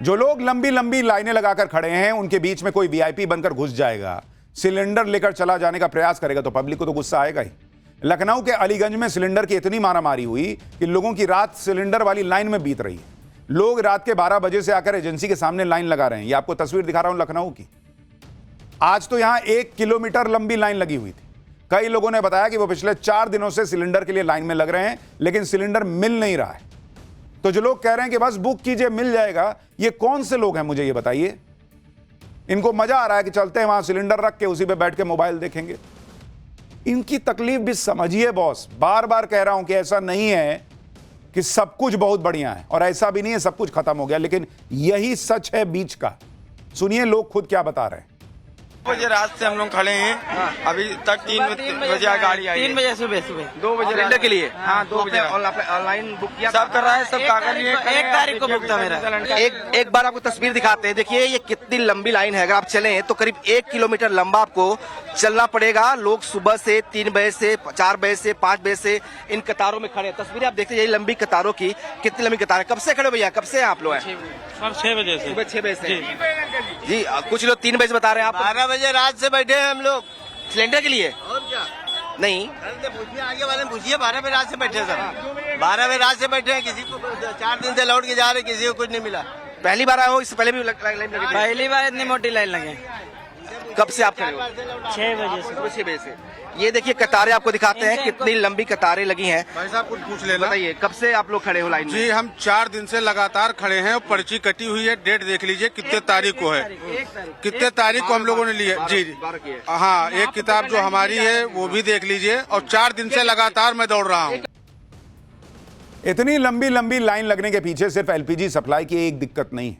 जो लोग लंबी लंबी लाइनें लगाकर खड़े हैं, उनके बीच में कोई वीआईपी बनकर घुस जाएगा, सिलेंडर लेकर चला जाने का प्रयास करेगा तो पब्लिक को तो गुस्सा आएगा ही। लखनऊ के अलीगंज में सिलेंडर की इतनी मारामारी हुई कि लोगों की रात सिलेंडर वाली लाइन में बीत रही है। लोग रात के 12 बजे से आकर एजेंसी के सामने लाइन लगा रहे हैं। ये आपको तस्वीर दिखा रहा हूं लखनऊ की। आज तो यहां 1 किलोमीटर लंबी लाइन लगी हुई थी। कई लोगों ने बताया कि वो पिछले 4 दिनों से सिलेंडर के लिए लाइन में लग रहे हैं, लेकिन सिलेंडर मिल नहीं रहा है। तो जो लोग कह रहे हैं कि बस बुक कीजिए मिल जाएगा, ये कौन से लोग हैं मुझे ये बताइए। इनको मजा आ रहा है कि चलते हैं वहां सिलेंडर रख के उसी पे बैठ के मोबाइल देखेंगे। इनकी तकलीफ भी समझिए बॉस। बार बार कह रहा हूं कि ऐसा नहीं है कि सब कुछ बहुत बढ़िया है, और ऐसा भी नहीं है सब कुछ खत्म हो गया, लेकिन यही सच है बीच का। सुनिए लोग खुद क्या बता रहे हैं। 2 बजे रात से हम लोग खड़े हैं, अभी तक 3 बजे गाड़ी आई। 3 बजे सुबह 2 बजे सिलेंडर के लिए। हाँ 2 बजे ऑनलाइन बुक किया, सब कर रहा है, सब कागज। 1 तारीख को बुक था मेरा। एक बार आपको तस्वीर दिखाते हैं, देखिए ये कितनी लंबी लाइन है। अगर आप चलें तो करीब 1 किलोमीटर लंबा आपको चलना पड़ेगा। लोग सुबह से 3 बजे से 4 बजे से 5 बजे से इन कतारों में खड़े हैं। तस्वीरें आप देखते हैं, यही लंबी कतारों की, कितनी लंबी कतार है। कब से खड़े भैया, कब से आप लोग हैं? 6 बजे से। सुबह 6 बजे से जी। कुछ लोग 3 बजे बता रहे हैं, आप 12 बजे रात से बैठे हैं हम लोग सिलेंडर के लिए। और क्या नहीं पूछिए, आगे वाले पूछिए। 12 बजे रात से बैठे सर, 12 बजे रात से बैठे हैं। किसी को 4 दिन से लौट के जा रहे, किसी को कुछ नहीं मिला। पहली बार आए हो, इससे पहले भी लाइन लगे? पहली बार इतनी मोटी लाइन लगे। कब से आप खड़े हो? 6 बजे से। 6 बजे से। ये देखिए कतारें आपको दिखाते हैं, कितनी लंबी कतारें लगी हैं। भाई साहब कुछ पूछ लेना। बताइए कब से आप लोग खड़े हो लाइन में? जी हम 4 दिन से लगातार खड़े हैं। पर्ची कटी हुई है, डेट देख लीजिए कितने तारीख को है, कितने तारीख को हम लोगों ने ली है। जी हाँ, एक किताब जो हमारी है वो भी देख लीजिए। और 4 दिन से लगातार मैं दौड़ रहा हूँ। इतनी लंबी लंबी लाइन लगने के पीछे सिर्फ एलपीजी सप्लाई की एक दिक्कत नहीं है,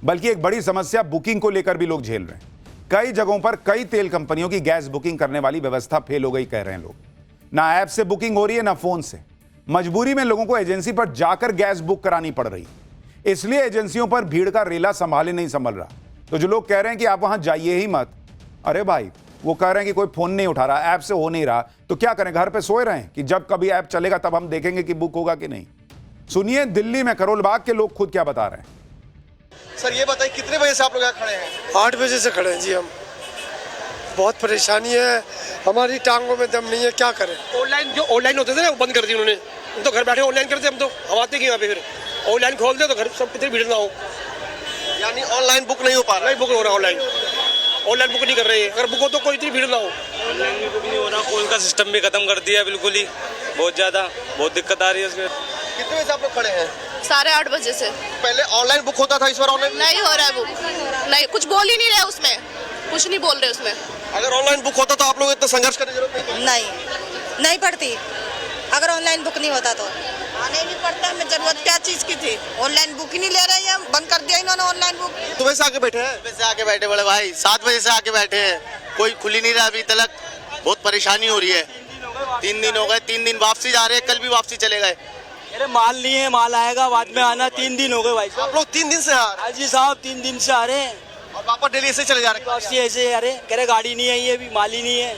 बल्कि एक बड़ी समस्या बुकिंग को लेकर भी लोग झेल रहे हैं। कई जगहों पर कई तेल कंपनियों की गैस बुकिंग करने वाली व्यवस्था फेल हो गई कह रहे हैं लोग। ना ऐप से बुकिंग हो रही है, ना फोन से। मजबूरी में लोगों को एजेंसी पर जाकर गैस बुक करानी पड़ रही, इसलिए एजेंसियों पर भीड़ का रेला संभाले नहीं संभल रहा। तो जो लोग कह रहे हैं कि आप वहां जाइए ही मत, अरे भाई वो कह रहे हैं कि कोई फोन नहीं उठा रहा, ऐप से हो नहीं रहा, तो क्या करें, घर पे सोए रहें कि जब कभी ऐप चलेगा तब हम देखेंगे कि बुक होगा कि नहीं। सुनिए दिल्ली में करोल बाग के लोग खुद क्या बता रहे हैं। सर ये बताइए कितने बजे से आप लोग यहाँ खड़े हैं? 8 बजे से खड़े हैं जी हम। बहुत परेशानी है, हमारी टांगों में दम नहीं है, क्या करें। ऑनलाइन होते थे ना वो बंद कर दिए उन्होंने। हम तो घर बैठे ऑनलाइन करते, हम तो हम आते कि यहाँ पे फिर ऑनलाइन खोल दे तो घर सब कितनी भीड़ ना हो। यानी ऑनलाइन बुक नहीं हो पा रहा है? बुक हो रहा ऑनलाइन बुक नहीं कर रहे हैं। अगर बुक हो तो कोई इतनी भीड़ ना हो। ऑनलाइन बुक नहीं हो रहा, कॉल का सिस्टम भी खत्म कर दिया बिल्कुल ही, बहुत ज्यादा, बहुत दिक्कत आ रही है उसमें। कितने बजे से आप लोग खड़े हैं? 8:30 बजे से। पहले ऑनलाइन बुक होता था, इस बार ऑनलाइन नहीं हो रहा है बुक, नहीं, कुछ बोल ही नहीं रहे उसमें, कुछ नहीं बोल रहे उसमें। अगर ऑनलाइन बुक होता तो आप लोग इतना संघर्ष करने की जरूरत नहीं पड़ती। अगर ऑनलाइन बुक नहीं होता तो आने नहीं पड़ता। हमें जरूरत क्या चीज की थी? ऑनलाइन बुक ही नहीं ले रहे हैं, बंद कर दिया इन्होंने ऑनलाइन बुक। सुबह से आके बैठे हैं? सुबह से आके बैठे बड़े भाई, 7 बजे से आके बैठे हैं, कोई खुल ही नहीं रहा अभी तक। बहुत परेशानी हो रही है। 3 दिन हो गए, 3 दिन वापसी जा रहे हैं, कल भी वापसी चले गए। अरे माल नहीं है, माल आएगा बाद में आना। 3 दिन हो गए भाई। आप लोग 3 दिन से आ रहे हैं? जी साहब 3 दिन से आ रहे हैं और वापस डेली ऐसे चले जा रहे हैं? वापसी ऐसे आ रहे हैं, कह रहे गाड़ी नहीं आई है, अभी माल ही नहीं है।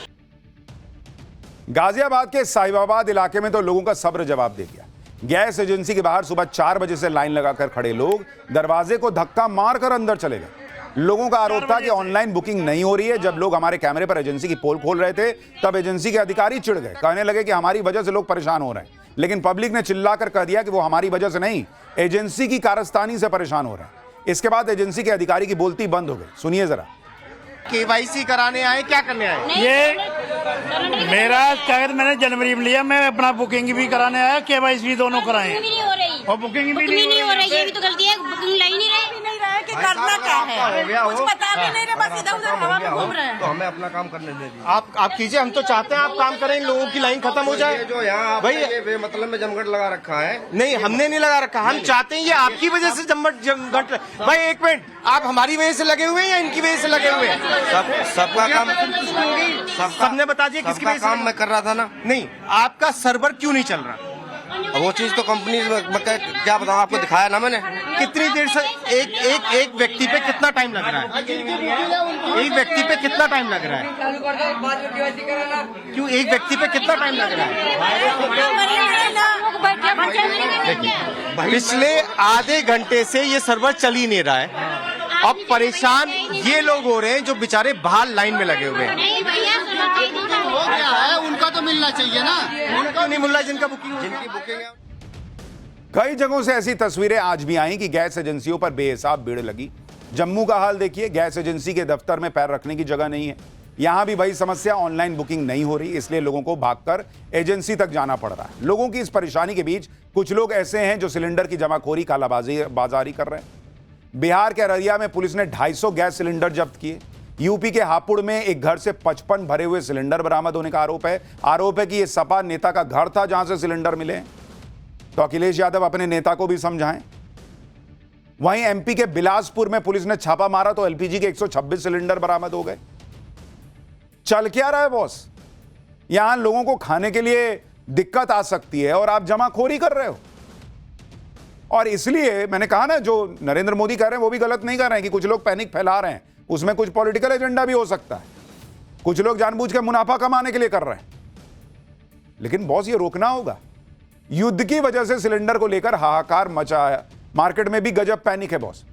गाजियाबाद के साहिबाबाद इलाके में तो लोगों का सब्र जवाब दे गया। गैस एजेंसी के बाहर सुबह 4 बजे से लाइन लगाकर खड़े लोग दरवाजे को धक्का मारकर अंदर चले गए। लोगों का आरोप था कि ऑनलाइन बुकिंग नहीं हो रही है। जब लोग हमारे कैमरे पर एजेंसी की पोल खोल रहे थे तब एजेंसी के अधिकारी चिढ़ गए, कहने लगे कि हमारी वजह से लोग परेशान हो रहे हैं। लेकिन पब्लिक ने चिल्लाकर कह दिया कि वो हमारी वजह से नहीं, एजेंसी की कारस्तानी से परेशान हो रहे हैं। इसके बाद एजेंसी के अधिकारी की बोलती बंद हो गई। सुनिए जरा। KYC कराने आए, क्या करने आए? ये मेरा कागज मैंने जनवरी में लिया, मैं अपना बुकिंग भी कराने आया, KYC भी दोनों कराए और बुकिंग भी नहीं हो रही। ये भी तो गलती है, बुकिंग लाई नहीं रहे कि करना क्या है, कुछ पता भी नहीं रहे, बस इधर उधर हवा में घूम रहे हैं। तो हमें अपना काम करने दे दीजिए। आप कीजिए, हम तो चाहते हैं आप काम करें, इन लोगों की लाइन खत्म हो जाए। जो यहाँ भाई मतलब में जमघट लगा रखा है, नहीं हमने नहीं लगा रखा, हम चाहते हैं ये आपकी वजह से जमघट। भाई एक मिनट, आप हमारी वजह से लगे हुए हैं या इनकी वजह से लगे हुए हैं? सबका काम सबने बता दिया किसकी वजह से काम मैं कर रहा था ना। नहीं, आपका सर्वर क्यों नहीं चल रहा? वो चीज तो कंपनी क्या बताऊं आपको, दिखाया ना मैंने। कितनी देर से एक व्यक्ति पे कितना टाइम लग रहा है? एक व्यक्ति पे कितना टाइम लग रहा है? क्यों एक व्यक्ति पे कितना टाइम लग रहा है? पिछले आधे घंटे से ये सर्वर चल ही नहीं रहा है। अब परेशान ये लोग हो रहे हैं जो बेचारे बाहर लाइन में लगे हुए हैं। उनका तो मिलना चाहिए ना। उनका नहीं मिल रहा, जिनकी बुकिंग है। कई जगहों से ऐसी तस्वीरें आज भी आई कि गैस एजेंसियों पर बेहिसाब भीड़ लगी। जम्मू का हाल देखिए, गैस एजेंसी के दफ्तर में पैर रखने की जगह नहीं है। यहां भी वही समस्या, ऑनलाइन बुकिंग नहीं हो रही, इसलिए लोगों को भागकर एजेंसी तक जाना पड़ रहा है। लोगों की इस परेशानी के बीच कुछ लोग ऐसे हैं जो सिलेंडर की जमाखोरी, कालाबाजारी कर रहे हैं। बिहार के अररिया में पुलिस ने 250 गैस सिलेंडर जब्त किए। यूपी के हापुड़ में एक घर से 55 भरे हुए सिलेंडर बरामद होने का आरोप है कि यह सपा नेता का घर था जहां से सिलेंडर मिले। तो अखिलेश यादव अपने नेता को भी समझाएं। वहीं एमपी के बिलासपुर में पुलिस ने छापा मारा तो एलपीजी के 126 सिलेंडर बरामद हो गए। चल क्या रहा है बॉस? यहां लोगों को खाने के लिए दिक्कत आ सकती है और आप जमाखोरी कर रहे हो। और इसलिए मैंने कहा ना, जो नरेंद्र मोदी कह रहे हैं वो भी गलत नहीं कर रहे हैं कि कुछ लोग पैनिक फैला रहे हैं, उसमें कुछ पॉलिटिकल एजेंडा भी हो सकता है। कुछ लोग जानबूझ के मुनाफा कमाने के लिए कर रहे हैं। लेकिन बॉस, ये रोकना होगा। युद्ध की वजह से सिलेंडर को लेकर हाहाकार मचा है, मार्केट में भी गजब पैनिक है बॉस।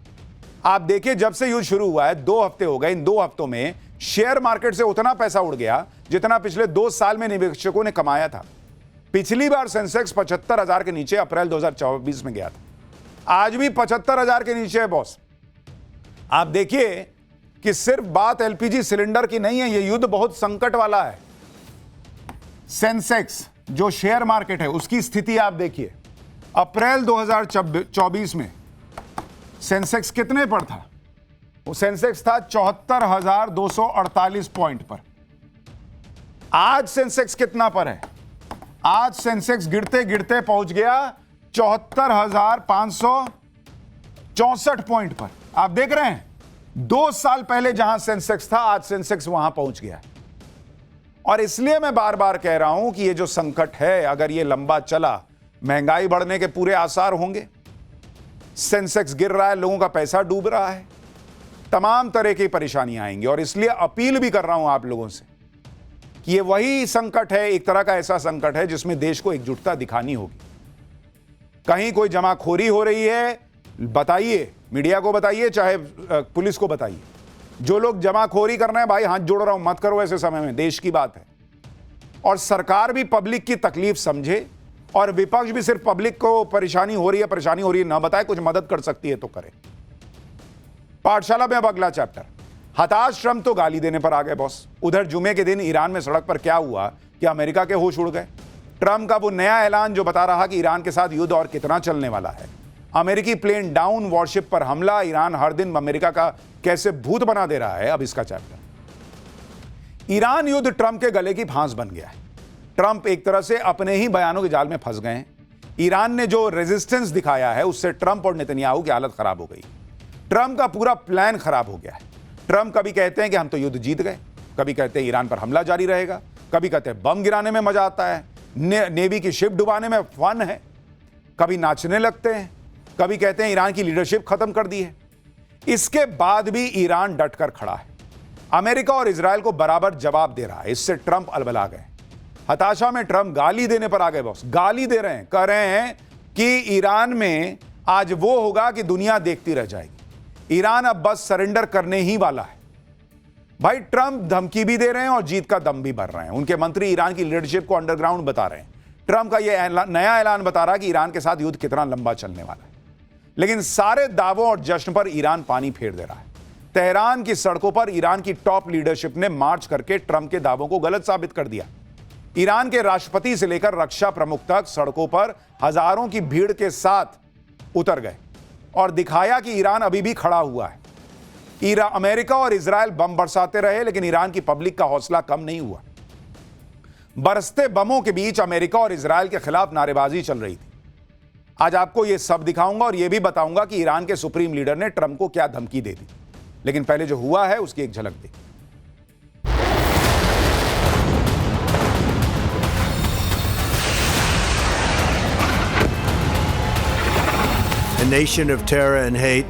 आप देखिए, जब से युद्ध शुरू हुआ है 2 हफ्ते हो गए, इन 2 हफ्तों में शेयर मार्केट से उतना पैसा उड़ गया जितना पिछले 2 साल में निवेशकों ने कमाया था। पिछली बार सेंसेक्स 75,000 के नीचे अप्रैल 2024 में गया था। आज भी 75,000 के नीचे है बॉस। आप देखिए कि सिर्फ बात एलपीजी सिलेंडर की नहीं है, यह युद्ध बहुत संकट वाला है। सेंसेक्स जो शेयर मार्केट है उसकी स्थिति आप देखिए। अप्रैल 2024 में सेंसेक्स कितने पर था? वो सेंसेक्स था 74,248 पॉइंट पर। आज सेंसेक्स कितना पर है? आज सेंसेक्स गिरते गिरते पहुंच गया 74,564 पॉइंट पर। आप देख रहे हैं, 2 साल पहले जहां सेंसेक्स था आज सेंसेक्स वहां पहुंच गया। और इसलिए मैं बार बार कह रहा हूं कि ये जो संकट है, अगर ये लंबा चला, महंगाई बढ़ने के पूरे आसार होंगे। सेंसेक्स गिर रहा है, लोगों का पैसा डूब रहा है, तमाम तरह की परेशानियां आएंगी। और इसलिए अपील भी कर रहा हूं आप लोगों से कि ये वही संकट है, एक तरह का ऐसा संकट है जिसमें देश को एकजुटता दिखानी होगी। कहीं कोई जमाखोरी हो रही है, बताइए, मीडिया को बताइए चाहे पुलिस को बताइए, जो लोग जमाखोरी कर रहे हैं, भाई हाथ जोड़ रहा हूं, मत करो ऐसे समय में, देश की बात है। और सरकार भी पब्लिक की तकलीफ समझे और विपक्ष भी सिर्फ पब्लिक को परेशानी हो रही है ना बताए, कुछ मदद कर सकती है तो करे। पाठशाला में अब अगला चैप्टर। हताश ट्रंप तो गाली देने पर आ गए बॉस। उधर जुमे के दिन ईरान में सड़क पर क्या हुआ कि अमेरिका के होश उड़ गए। ट्रंप का वो नया ऐलान जो बता रहा कि ईरान के साथ युद्ध और कितना चलने वाला है। अमेरिकी प्लेन डाउन, वॉरशिप पर हमला, ईरान हर दिन अमेरिका का कैसे भूत बना दे रहा है, अब इसका चैप्टर। ईरान युद्ध ट्रंप के गले की फांस बन गया है। ट्रंप एक तरह से अपने ही बयानों के जाल में फंस गए हैं। ईरान ने जो रेजिस्टेंस दिखाया है उससे ट्रंप और नेतन्याहू की हालत खराब हो गई। ट्रंप का पूरा प्लान खराब हो गया है। ट्रंप कभी कहते हैं कि हम तो युद्ध जीत गए, कभी कहते हैं ईरान पर हमला जारी रहेगा, कभी कहते हैं बम गिराने में मजा आता है, नेवी की शिप डुबाने में फन है, कभी नाचने लगते हैं, कभी कहते हैं ईरान की लीडरशिप खत्म कर दी है। इसके बाद भी ईरान डटकर खड़ा है। अमेरिका और इजराइल को बराबर जवाब दे रहा है। इससे ट्रंप अलबला गए। हताशा में ट्रंप गाली देने पर आ गए बॉस। गाली दे रहे हैं, कह रहे हैं कि ईरान में आज वो होगा कि दुनिया देखती रह जाएगी। ईरान अब बस सरेंडर करने ही वाला है। भाई ट्रंप धमकी भी दे रहे हैं और जीत का दम भी भर रहे हैं। उनके मंत्री ईरान की लीडरशिप को अंडरग्राउंड बता रहे हैं। ट्रंप का यह नया ऐलान बता रहा है कि ईरान के साथ युद्ध कितना लंबा चलने वाला है। लेकिन सारे दावों और जश्न पर ईरान पानी फेर दे रहा है। तेहरान की सड़कों पर ईरान की टॉप लीडरशिप ने मार्च करके ट्रंप के दावों को गलत साबित कर दिया। ईरान के राष्ट्रपति से लेकर रक्षा प्रमुख तक सड़कों पर हजारों की भीड़ के साथ उतर गए और दिखाया कि ईरान अभी भी खड़ा हुआ है। अमेरिका और इजराइल बम बरसाते रहे, लेकिन ईरान की पब्लिक का हौसला कम नहीं हुआ। बरसते बमों के बीच अमेरिका और इजराइल के खिलाफ नारेबाजी चल रही थी। आज आपको यह सब दिखाऊंगा और यह भी बताऊंगा कि ईरान के सुप्रीम लीडर ने ट्रंप को क्या धमकी दे दी। लेकिन पहले जो हुआ है उसकी एक झलक देखिए। A nation of terror and hate,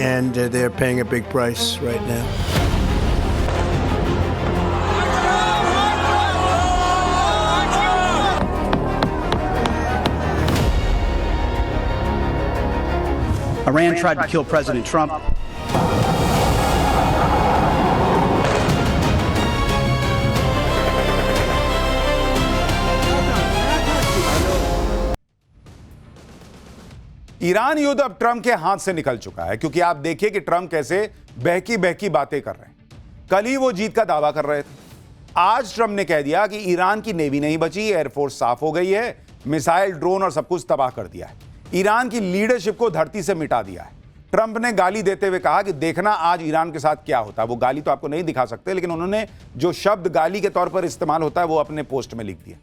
and they're paying a big price right now. Iran tried to kill President Trump. Iran युद्ध अब ट्रंप के हाथ से निकल चुका है, क्योंकि आप देखिए कि ट्रंप कैसे बहकी बहकी बातें कर रहे हैं। कल ही वो जीत का दावा कर रहे थे। आज ट्रंप ने कह दिया कि ईरान की नेवी नहीं बची, एयरफोर्स साफ हो गई है, मिसाइल, ड्रोन और सब कुछ तबाह कर दिया है। ईरान की लीडरशिप को धरती से मिटा दिया है। ट्रंप ने गाली देते हुए कहा कि देखना आज ईरान के साथ क्या होता है। वो गाली तो आपको नहीं दिखा सकते, लेकिन उन्होंने जो शब्द गाली के तौर पर इस्तेमाल होता है वो अपने पोस्ट में लिख दिया।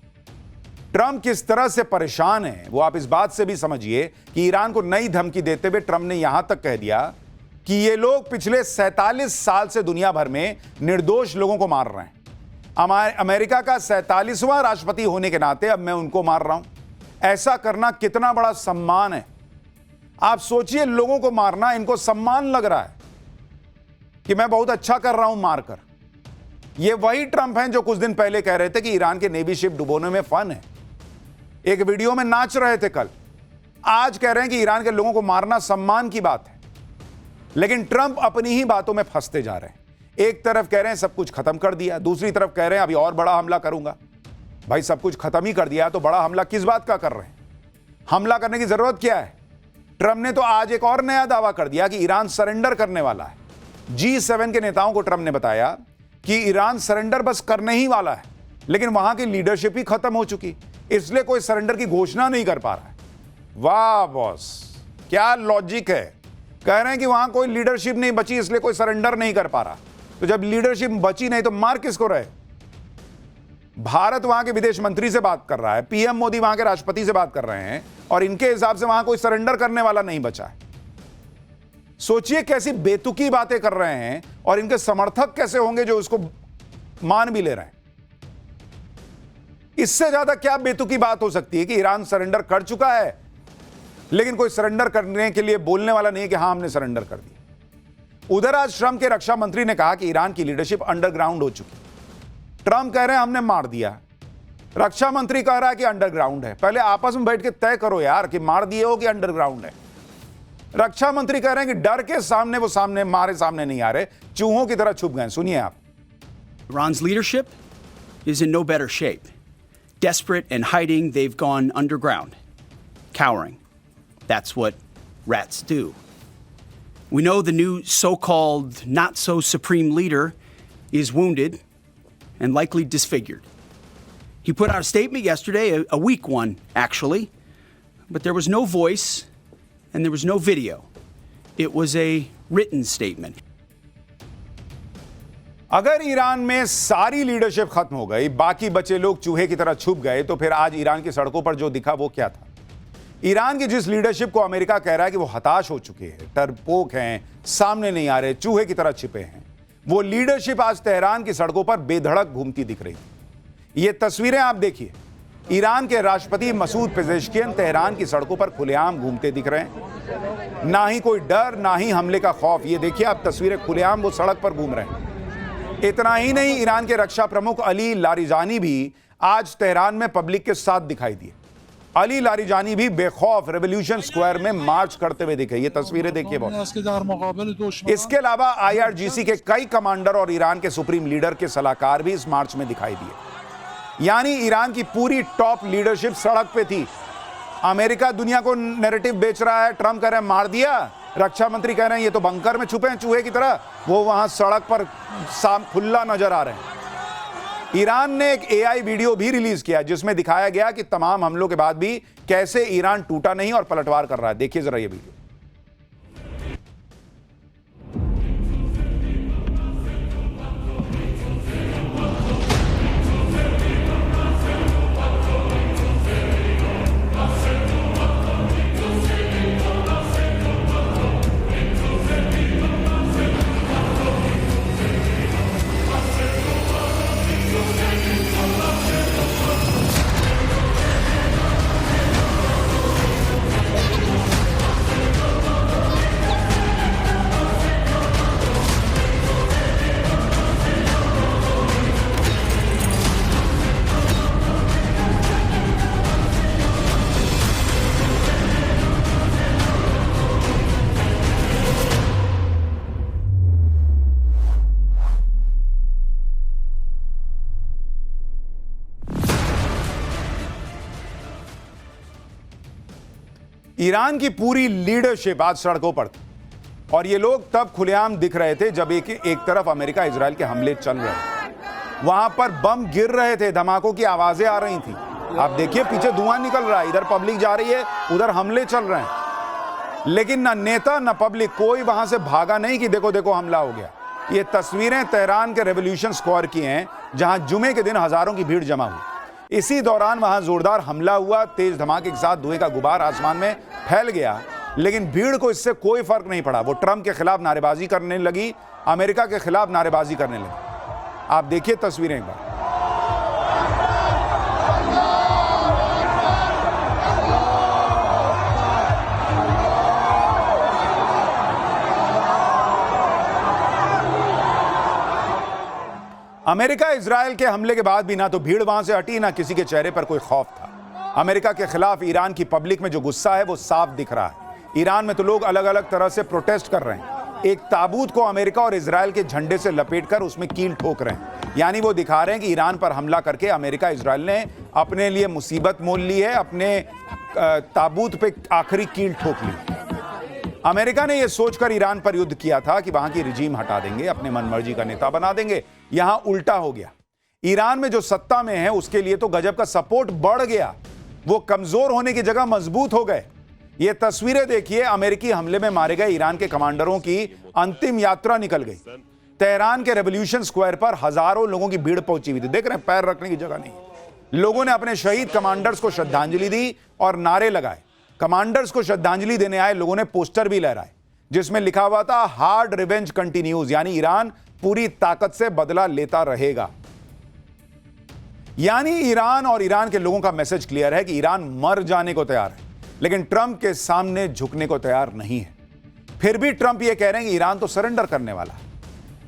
ट्रंप किस तरह से परेशान है वो आप इस बात से भी समझिए कि ईरान को नई धमकी देते हुए ट्रंप ने यहां तक कह दिया कि ये लोग पिछले 47 साल से दुनिया भर में निर्दोष लोगों को मार रहे हैं। अमेरिका का 47वां राष्ट्रपति होने के नाते अब मैं उनको मार रहा हूं। ऐसा करना कितना बड़ा सम्मान है। आप सोचिए, लोगों को मारना इनको सम्मान लग रहा है कि मैं बहुत अच्छा कर रहा हूं मारकर। ये वही ट्रंप हैं जो कुछ दिन पहले कह रहे थे कि ईरान के नेवी शिप डुबोने में फन है। एक वीडियो में नाच रहे थे कल। आज कह रहे हैं कि ईरान के लोगों को मारना सम्मान की बात है। लेकिन ट्रंप अपनी ही बातों में फंसते जा रहे हैं। एक तरफ कह रहे हैं सब कुछ खत्म कर दिया, दूसरी तरफ कह रहे हैं अभी और बड़ा हमला करूंगा। भाई सब कुछ खत्म ही कर दिया तो बड़ा हमला किस बात का कर रहे हैं? हमला करने की जरूरत क्या है? ट्रंप ने तो आज एक और नया दावा कर दिया कि ईरान सरेंडर करने वाला है। G7 के नेताओं को ट्रंप ने बताया कि ईरान सरेंडर बस करने ही वाला है, लेकिन वहां की लीडरशिप ही खत्म हो चुकी, इसलिए कोई सरेंडर की घोषणा नहीं कर पा रहा है। वाह बॉस, क्या लॉजिक है। कह रहे हैं कि वहां कोई लीडरशिप नहीं बची, इसलिए कोई सरेंडर नहीं कर पा रहा। तो जब लीडरशिप बची नहीं तो मार किसको रहे? भारत वहां के विदेश मंत्री से बात कर रहा है, पीएम मोदी वहां के राष्ट्रपति से बात कर रहे हैं, और इनके हिसाब से वहां कोई सरेंडर करने वाला नहीं बचा है। सोचिए कैसी बेतुकी बातें कर रहे हैं, और इनके समर्थक कैसे होंगे जो उसको मान भी ले रहे हैं। इससे ज्यादा क्या बेतुकी बात हो सकती है कि ईरान सरेंडर कर चुका है, लेकिन कोई सरेंडर करने के लिए बोलने वाला नहीं है कि हां हमने सरेंडर कर दिया। उधर आज ट्रंप के रक्षा मंत्री ने कहा कि ईरान की लीडरशिप अंडरग्राउंड हो चुकी। ट्रंप कह रहे हैं हमने मार दिया, रक्षा मंत्री कह रहा है कि अंडरग्राउंड है। पहले आपस में बैठ के तय करो यार कि मार दिए हो कि अंडरग्राउंड है। रक्षा मंत्री कह रहे हैं कि डर के सामने वो हमारे सामने नहीं आ रहे, चूहों की तरह छुप गए। सुनिए आप। Iran's leadership is in no better shape. Desperate and hiding, they've gone underground, cowering. That's what rats do. We know the new so-called not-so-supreme leader is wounded and likely disfigured. He put out a statement yesterday, a weak one, actually, but there was no voice and there was no video. It was a written statement. अगर Iran में सारी leadership खत्म हो गई, बाकी बचे लोग चूहे की तरह छुप गए, तो फिर आज ईरान की सड़कों पर जो दिखा वो क्या था? ईरान की जिस लीडरशिप को अमेरिका कह रहा है कि वो हताश हो चुके हैं, डरपोक हैं, सामने नहीं आ रहे, चूहे की तरह छिपे हैं, वो लीडरशिप आज तेहरान की सड़कों पर बेधड़क घूमती दिख रही है। ये तस्वीरें आप देखिए, ईरान के राष्ट्रपति मसूद पेजेश्कियन तेहरान की सड़कों पर खुलेआम घूमते दिख रहे हैं। ना ही कोई डर, ना ही हमले का खौफ। ये देखिए आप तस्वीरें, खुलेआम वो सड़क पर घूम रहे हैं। इतना ही नहीं, ईरान के रक्षा प्रमुख अली लारिजानी भी आज तेहरान में पब्लिक के साथ दिखाई दिए। अली लारिजानी भी बेखौफ रेवोल्यूशन स्क्वायर में मार्च करते हुए दिखे। ये तस्वीरें देखिए बहुत। इसके अलावा IRGC के कई कमांडर और ईरान के सुप्रीम लीडर के सलाहकार भी इस मार्च में दिखाई दिए। यानी ईरान की पूरी टॉप लीडरशिप सड़क पे थी। अमेरिका दुनिया को नैरेटिव बेच रहा है, ट्रम्प कह रहे हैं मार दिया, रक्षा मंत्री कह रहे हैं ये तो बंकर में छुपे हैं चूहे की तरह, वो वहां सड़क पर खुला नजर आ रहे हैं। ईरान ने एक AI वीडियो भी रिलीज किया जिसमें दिखाया गया कि तमाम हमलों के बाद भी कैसे ईरान टूटा नहीं और पलटवार कर रहा है। देखिए जरा ये वीडियो। ईरान की पूरी लीडरशिप आज सड़कों पर थी और ये लोग तब खुलेआम दिख रहे थे जब एक तरफ अमेरिका इजराइल के हमले चल रहे थे। वहां पर बम गिर रहे थे, धमाकों की आवाजें आ रही थी। आप देखिए पीछे धुआं निकल रहा है, इधर पब्लिक जा रही है, उधर हमले चल रहे हैं, लेकिन ना नेता ना पब्लिक कोई वहां से भागा नहीं कि देखो देखो हमला हो गया। ये तस्वीरें तेहरान के रेवोल्यूशन स्क्वायर की हैं जहां जुमे के दिन हजारों की भीड़ जमा हुई। इसी दौरान वहां जोरदार हमला हुआ, तेज धमाके के साथ धुएं का गुबार आसमान में फैल गया, लेकिन भीड़ को इससे कोई फर्क नहीं पड़ा। वो ट्रंप के खिलाफ नारेबाजी करने लगी, अमेरिका के खिलाफ नारेबाजी करने लगी। आप देखिए तस्वीरें एक बार। अमेरिका इजराइल के हमले के बाद भी ना तो भीड़ वहां से हटी, ना किसी के चेहरे पर कोई खौफ था। अमेरिका के खिलाफ ईरान की पब्लिक में जो गुस्सा है वो साफ दिख रहा है। ईरान में तो लोग अलग अलग तरह से प्रोटेस्ट कर रहे हैं। एक ताबूत को अमेरिका और इजराइल के झंडे से लपेटकर उसमें कील ठोक रहे हैं, यानी वो दिखा रहे हैं कि ईरान पर हमला करके अमेरिका इजराइल ने अपने लिए मुसीबत मोल ली है, अपने ताबूत पे आखिरी कील ठोक ली। अमेरिका ने यह सोचकर ईरान पर युद्ध किया था कि वहां की रिजीम हटा देंगे, अपने मनमर्जी का नेता बना देंगे। यहां उल्टा हो गया। ईरान में जो सत्ता में है उसके लिए तो गजब का सपोर्ट बढ़ गया, वो कमजोर होने की जगह मजबूत हो गए। ये तस्वीरें देखिए, अमेरिकी हमले में मारे गए ईरान के कमांडरों की अंतिम यात्रा निकल गई। तेहरान के रेवोल्यूशन स्क्वायर पर हजारों लोगों की भीड़ पहुंची हुई थी। देख रहे हैं, पैर रखने की जगह नहीं। लोगों ने अपने शहीद कमांडर्स को श्रद्धांजलि दी और नारे लगाए। कमांडर्स को श्रद्धांजलि देने आए लोगों ने पोस्टर भी लहराए जिसमें लिखा हुआ था हार्ड रिवेंज कंटिन्यूज, यानी ईरान पूरी ताकत से बदला लेता रहेगा। यानी ईरान और ईरान के लोगों का मैसेज क्लियर है कि ईरान मर जाने को तैयार है, लेकिन ट्रंप के सामने झुकने को तैयार नहीं है। फिर भी ट्रंप यह कह रहे हैं कि ईरान तो सरेंडर करने वाला है।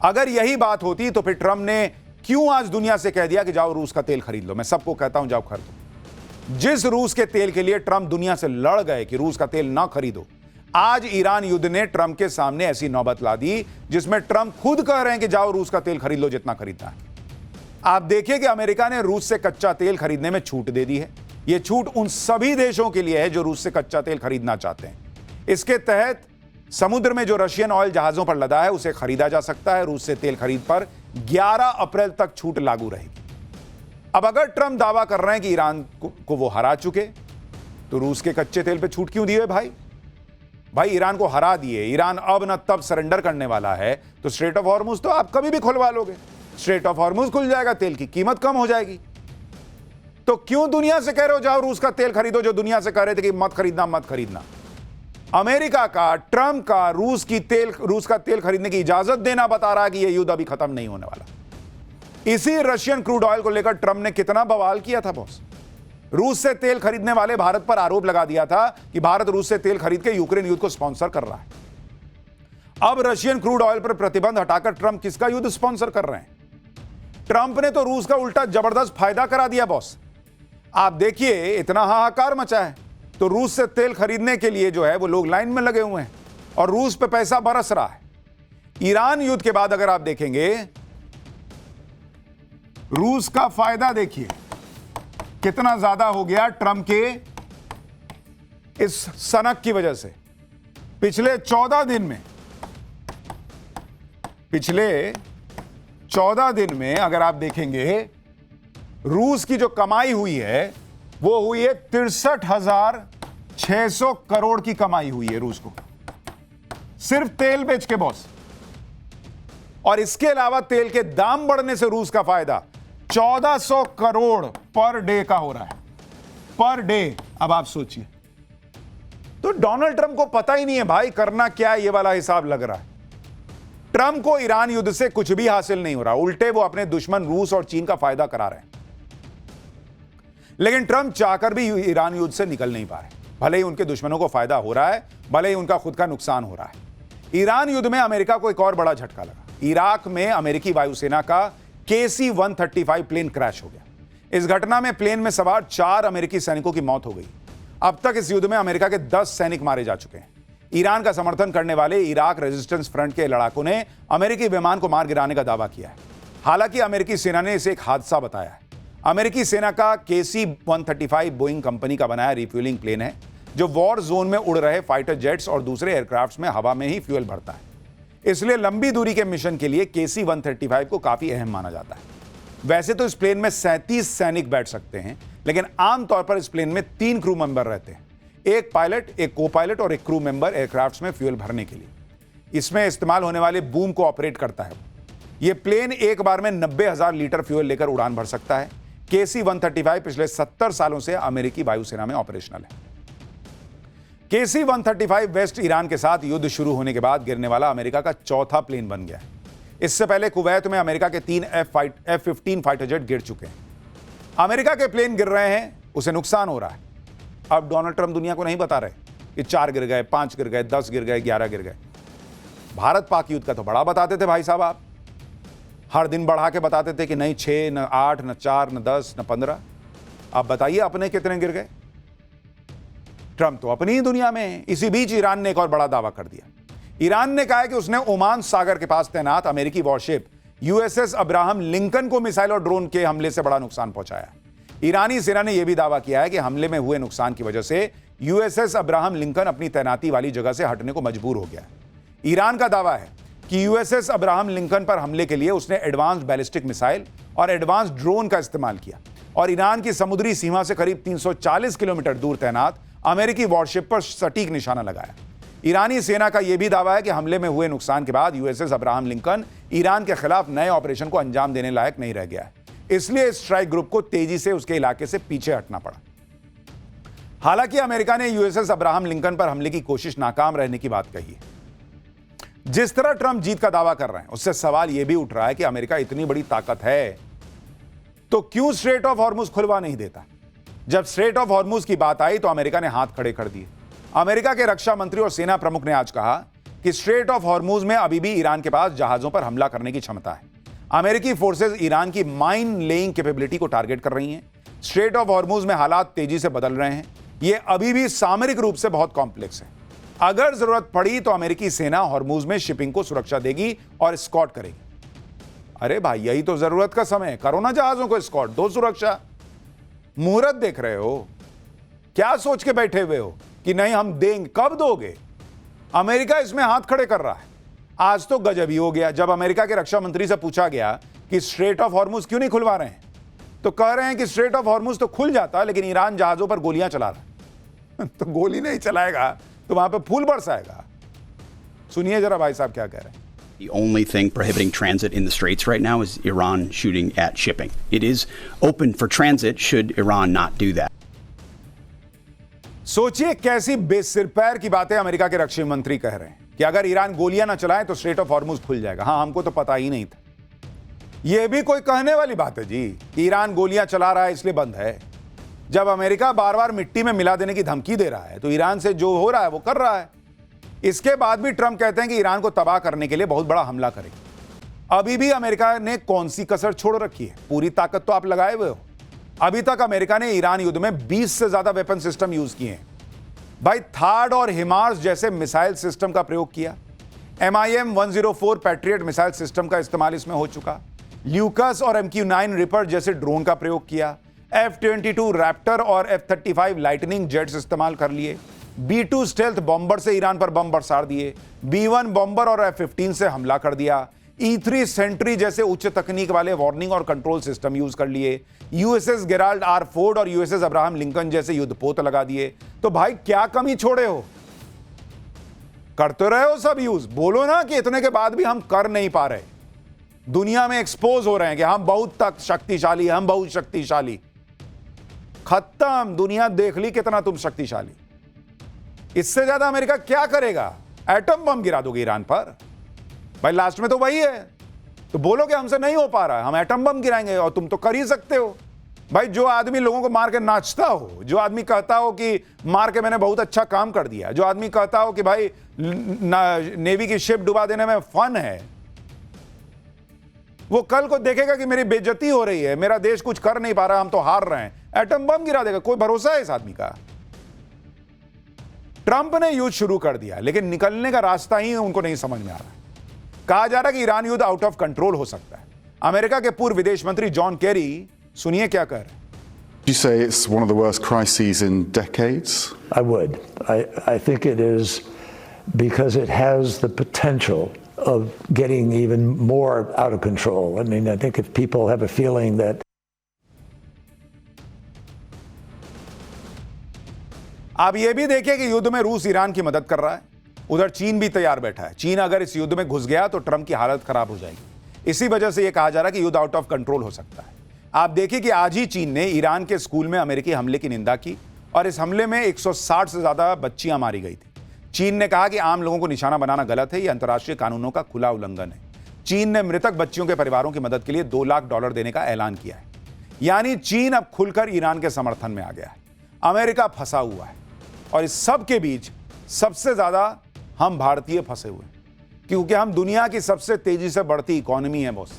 अगर यही बात होती तो फिर ट्रंप ने क्यों आज दुनिया से कह दिया कि जाओ रूस का तेल खरीद लो। मैं सबको कहता हूं जाओ खरीदो। जिस रूस के तेल के लिए ट्रंप दुनिया से लड़ गए कि रूस का तेल ना खरीदो, आज ईरान युद्ध ने ट्रंप के सामने ऐसी नौबत ला दी जिसमें ट्रंप खुद कह रहे हैं कि जाओ रूस का तेल खरीद लो जितना खरीदना है। आप देखिए कि अमेरिका ने रूस से कच्चा तेल खरीदने में छूट दे दी है। यह छूट उन सभी देशों के लिए है जो रूस से कच्चा तेल खरीदना चाहते हैं। इसके तहत समुद्र में जो रशियन ऑयल जहाजों पर लदा है उसे खरीदा जा सकता है। रूस से तेल खरीद पर 11 अप्रैल तक छूट लागू रहेगी। अब अगर ट्रंप दावा कर रहे हैं कि ईरान को वो हरा चुके, तो रूस के कच्चे तेल पे छूट क्यों दिए भाई? ईरान को हरा दिए, ईरान अब न तब सरेंडर करने वाला है, तो स्ट्रेट ऑफ हॉर्मुज तो आप कभी भी खुलवा लोगे। स्ट्रेट ऑफ हॉर्मुज खुल जाएगा, तेल की कीमत कम हो जाएगी। तो क्यों दुनिया से कह रहे हो जाओ रूस का तेल खरीदो, जो दुनिया से कह रहे थे कि मत खरीदना। अमेरिका का, ट्रंप का रूस का तेल खरीदने की इजाजत देना बता रहा है कि यह युद्ध अभी खत्म नहीं होने वाला। इसी रशियन क्रूड ऑयल को लेकर ट्रंप ने कितना बवाल किया था बॉस। रूस से तेल खरीदने वाले भारत पर आरोप लगा दिया था कि भारत रूस से तेल खरीद के यूक्रेन युद्ध को स्पॉन्सर कर रहा है। अब रशियन क्रूड ऑयल पर प्रतिबंध हटाकर ट्रंप किसका युद्ध स्पॉन्सर कर रहे हैं? ट्रंप ने तो रूस का उल्टा जबरदस्त फायदा करा दिया बॉस। आप देखिए, इतना हाहाकार मचा है तो रूस से तेल खरीदने के लिए जो है वो लोग लाइन में लगे हुए हैं और रूस पे पैसा बरस रहा है। ईरान युद्ध के बाद अगर आप देखेंगे, रूस का फायदा देखिए कितना ज्यादा हो गया ट्रंप के इस सनक की वजह से। पिछले 14 दिन में अगर आप देखेंगे, रूस की जो कमाई हुई है वो हुई है 63,600 करोड़ की कमाई हुई है रूस को, सिर्फ तेल बेच के बॉस। और इसके अलावा तेल के दाम बढ़ने से रूस का फायदा 1400 करोड़ पर डे का हो रहा है, पर डे। अब आप सोचिए, तो डोनाल्ड ट्रंप को पता ही नहीं है भाई करना क्या है, ये वाला हिसाब लग रहा है। ट्रंप को ईरान युद्ध से कुछ भी हासिल नहीं हो रहा, उल्टे वो अपने दुश्मन रूस और चीन का फायदा करा रहे हैं। लेकिन ट्रंप चाहकर भी ईरान युद्ध से निकल नहीं पा रहे। भले ही उनके दुश्मनों को फायदा हो रहा है, भले ही उनका खुद का नुकसान हो रहा है। ईरान युद्ध में अमेरिका को एक और बड़ा झटका लगा। इराक में अमेरिकी वायुसेना का KC-135 प्लेन क्रैश हो गया। इस घटना में प्लेन में सवार 4 अमेरिकी सैनिकों की मौत हो गई। अब तक इस युद्ध में अमेरिका के 10 सैनिक मारे जा चुके हैं। ईरान का समर्थन करने वाले इराक रेजिस्टेंस फ्रंट के लड़ाकों ने अमेरिकी विमान को मार गिराने का दावा किया है। हालांकि अमेरिकी सेना ने इसे एक हादसा बताया है। अमेरिकी सेना का KC-135 बोइंग कंपनी का बनाया रिफ्यूलिंग प्लेन है, जो वॉर जोन में उड़ रहे फाइटर जेट्स और दूसरे एयरक्राफ्ट्स में हवा में ही फ्यूल भरता है। इसलिए लंबी दूरी के मिशन के लिए KC-135 को काफी अहम माना जाता है। वैसे तो इस प्लेन में 37 सैनिक बैठ सकते हैं, लेकिन आमतौर पर इस प्लेन में 3 क्रू मेंबर रहते हैं, एक पायलट, एक को पायलट और एक क्रू मेंबर एयरक्राफ्ट्स में फ्यूल भरने के लिए। इसमें इस्तेमाल होने वाले बूम को ऑपरेट करता है। यह प्लेन एक बार में 90,000 लीटर फ्यूल लेकर उड़ान भर सकता है। KC-135 पिछले 70 सालों से अमेरिकी वायुसेना में ऑपरेशनल है। KC-135 वेस्ट ईरान के साथ युद्ध शुरू होने के बाद गिरने वाला अमेरिका का चौथा प्लेन बन गया है। इससे पहले कुवैत में अमेरिका के 3 F-15 फाइटर जेट गिर चुके हैं। अमेरिका के प्लेन गिर रहे हैं, उसे नुकसान हो रहा है। अब डोनाल्ड ट्रंप दुनिया को नहीं बता रहे कि 4 गिर गए, 5 गिर गए, 10 गिर गए, 11 गिर गए। भारत पाक युद्ध का तो बड़ा बताते थे भाई साहब, आप हर दिन बढ़ा के बताते थे कि नहीं 6, न 8, न 4, न 10, न 15। आप बताइए अपने कितने गिर गए? ट्रंप तो अपनी ही दुनिया में है। इसी बीच ईरान ने एक और बड़ा दावा कर दिया। ईरान ने कहा है कि उसने ओमान सागर के पास तैनात अमेरिकी वॉरशिप USS अब्राहम लिंकन को मिसाइल और ड्रोन के हमले से बड़ा नुकसान पहुंचाया। ईरानी सेना ने यह भी दावा किया है कि हमले में हुए नुकसान की वजह से USS अब्राहम लिंकन अपनी तैनाती वाली जगह से हटने को मजबूर हो गया। ईरान का दावा है कि USS अब्राहम लिंकन पर हमले के लिए उसने एडवांस्ड बैलिस्टिक मिसाइल और एडवांस्ड ड्रोन का इस्तेमाल किया और ईरान की समुद्री सीमा से करीब 340 किलोमीटर दूर तैनात अमेरिकी वॉरशिप पर सटीक निशाना लगाया। ईरानी सेना का यह भी दावा है कि हमले में हुए नुकसान के बाद USS अब्राहम लिंकन ईरान के खिलाफ नए ऑपरेशन को अंजाम देने लायक नहीं रह गया है, इसलिए स्ट्राइक ग्रुप को तेजी से उसके इलाके से पीछे हटना पड़ा। हालांकि अमेरिका ने USS अब्राहम लिंकन पर हमले की कोशिश नाकाम रहने की बात कही है। जिस तरह ट्रंप जीत का दावा कर रहे हैं, उससे सवाल यह भी उठ रहा है कि अमेरिका इतनी बड़ी ताकत है तो क्यों स्ट्रेट ऑफ हॉर्मुज खुलवा नहीं देता? जब स्ट्रेट ऑफ हॉर्मुज की बात आई तो अमेरिका ने हाथ खड़े कर दिए। अमेरिका के रक्षा मंत्री और सेना प्रमुख ने आज कहा कि स्ट्रेट ऑफ हॉर्मुज में अभी भी ईरान के पास जहाजों पर हमला करने की क्षमता है। अमेरिकी फोर्सेज ईरान की माइन लेइंग कैपेबिलिटी को टारगेट कर रही हैं। स्ट्रेट ऑफ हॉर्मुज में हालात तेजी से बदल रहे हैं। यह अभी भी सामरिक रूप से बहुत कॉम्प्लेक्स है। अगर जरूरत पड़ी तो अमेरिकी सेना हॉर्मुज में शिपिंग को सुरक्षा देगी और एस्कॉर्ट करेगी। अरे भाई, यही तो जरूरत का समय है, करो ना जहाजों को एस्कॉर्ट, दो सुरक्षा। मुहूर्त देख रहे हो, क्या सोच के बैठे हुए हो कि नहीं हम देंगे? कब दोगे? अमेरिका इसमें हाथ खड़े कर रहा है। आज तो गजब ही हो गया, जब अमेरिका के रक्षा मंत्री से पूछा गया कि स्ट्रेट ऑफ हॉर्मुज क्यों नहीं खुलवा रहे हैं, तो कह रहे हैं कि स्ट्रेट ऑफ हॉर्मुज तो खुल जाता, लेकिन ईरान जहाजों पर गोलियां चला रहा है। तो गोली नहीं चलाएगा तो वहां पे फूल बरसाएगा। सुनिए जरा भाई साहब क्या कह रहे हैं। The only thing prohibiting transit in the Straits right now is Iran shooting at shipping. It is open for transit should Iran not do that. सोचिए कैसी बेसिर पैर की बातें अमेरिका के रक्षा मंत्री कह रहे हैं कि अगर ईरान गोलियां ना चलाए तो स्ट्रेट ऑफ हॉर्मुज खुल जाएगा। हाँ, हमको तो पता ही नहीं था। यह भी कोई कहने वाली बात है जी कि ईरान गोलियां चला रहा है इसलिए बंद है। जब अमेरिका बार बार मिट्टी में मिला देने की धमकी दे रहा है तो ईरान से जो हो रहा है वो कर रहा है। इसके बाद भी ट्रंप कहते हैं कि ईरान को तबाह करने के लिए बहुत बड़ा हमला करेंगे। अभी भी अमेरिका ने कौन सी कसर छोड़ रखी है? पूरी ताकत तो आप लगाए हुए हो। अभी तक अमेरिका ने ईरान युद्ध में 20 से ज्यादा वेपन सिस्टम यूज किए हैं। भाई, थार्ड और हिमार्स जैसे मिसाइल सिस्टम का प्रयोग किया। MIM 104 पैट्रियट मिसाइल सिस्टम का इस्तेमाल इसमें हो चुका। ल्यूकस और MQ-9 रिपर जैसे ड्रोन का प्रयोग किया। F-22 रैप्टर और F-35 लाइटनिंग जेट्स इस्तेमाल कर लिए। B-2 स्टेल्थ बॉम्बर से ईरान पर बम बरसा दिए। B-1 बॉम्बर और F-15 से हमला कर दिया। E-3 सेंट्री जैसे उच्च तकनीक वाले वार्निंग और कंट्रोल सिस्टम यूज कर लिए। USS गेराल्ड आर फोर्ड और USS अब्राहम लिंकन जैसे युद्धपोत लगा दिए। तो भाई क्या कमी छोड़े हो? करते रहे हो सब यूज। बोलो ना कि इतने के बाद भी हम कर नहीं पा रहे। दुनिया में एक्सपोज हो रहे हैं कि हम बहुत तक शक्तिशाली, हम बहुत शक्तिशाली। खत्म, दुनिया देख ली कितना तुम शक्तिशाली। इससे ज्यादा अमेरिका क्या करेगा? एटम बम गिरा दोगे ईरान पर? भाई लास्ट में तो वही है। तो बोलो कि हमसे नहीं हो पा रहा है, हम एटम बम गिराएंगे, और तुम तो कर ही सकते हो। भाई, जो आदमी लोगों को मार के नाचता हो, जो आदमी कहता हो कि मार के मैंने बहुत अच्छा काम कर दिया, जो आदमी कहता हो कि भाई नेवी की शिप डुबा देने में फन है, वो कल को देखेगा कि मेरी बेइज्जती हो रही है, मेरा देश कुछ कर नहीं पा रहा, हम तो हार रहे हैं, एटम बम गिरा देगा। कोई भरोसा है इस आदमी का? ट्रंप ने युद्ध शुरू कर दिया, लेकिन निकलने का रास्ता ही उनको नहीं समझ में आ रहा है। कहा जा रहा है कि ईरान युद्ध आउट ऑफ कंट्रोल हो सकता है। अमेरिका के पूर्व विदेश मंत्री जॉन केरी सुनिए क्या कह रहे हैं। You say it's one of the worst crises in decades? I would. I think it is because it has the potential of getting even more out of control. I mean, I think if people have a feeling that आप ये भी देखिए कि युद्ध में रूस Iran की मदद कर रहा है, उधर चीन भी तैयार बैठा है। चीन अगर इस युद्ध में घुस गया तो ट्रंप की हालत खराब हो जाएगी। इसी वजह से यह कहा जा रहा है कि युद्ध आउट ऑफ कंट्रोल हो सकता है। आप देखिए कि आज ही चीन ने ईरान के स्कूल में अमेरिकी हमले की निंदा की और इस हमले में 160 से ज्यादा बच्चियां मारी गई थी। चीन ने कहा कि आम लोगों को निशाना बनाना गलत है, यह अंतर्राष्ट्रीय कानूनों का खुला उल्लंघन है। चीन ने मृतक बच्चियों के परिवारों की मदद के लिए $2 लाख देने का ऐलान किया है। यानी चीन अब खुलकर ईरान के समर्थन में आ गया है। अमेरिका फंसा हुआ है और इस सब के बीच सबसे ज्यादा हम भारतीय फंसे हुए हैं, क्योंकि हम दुनिया की सबसे तेजी से बढ़ती इकोनॉमी है बॉस,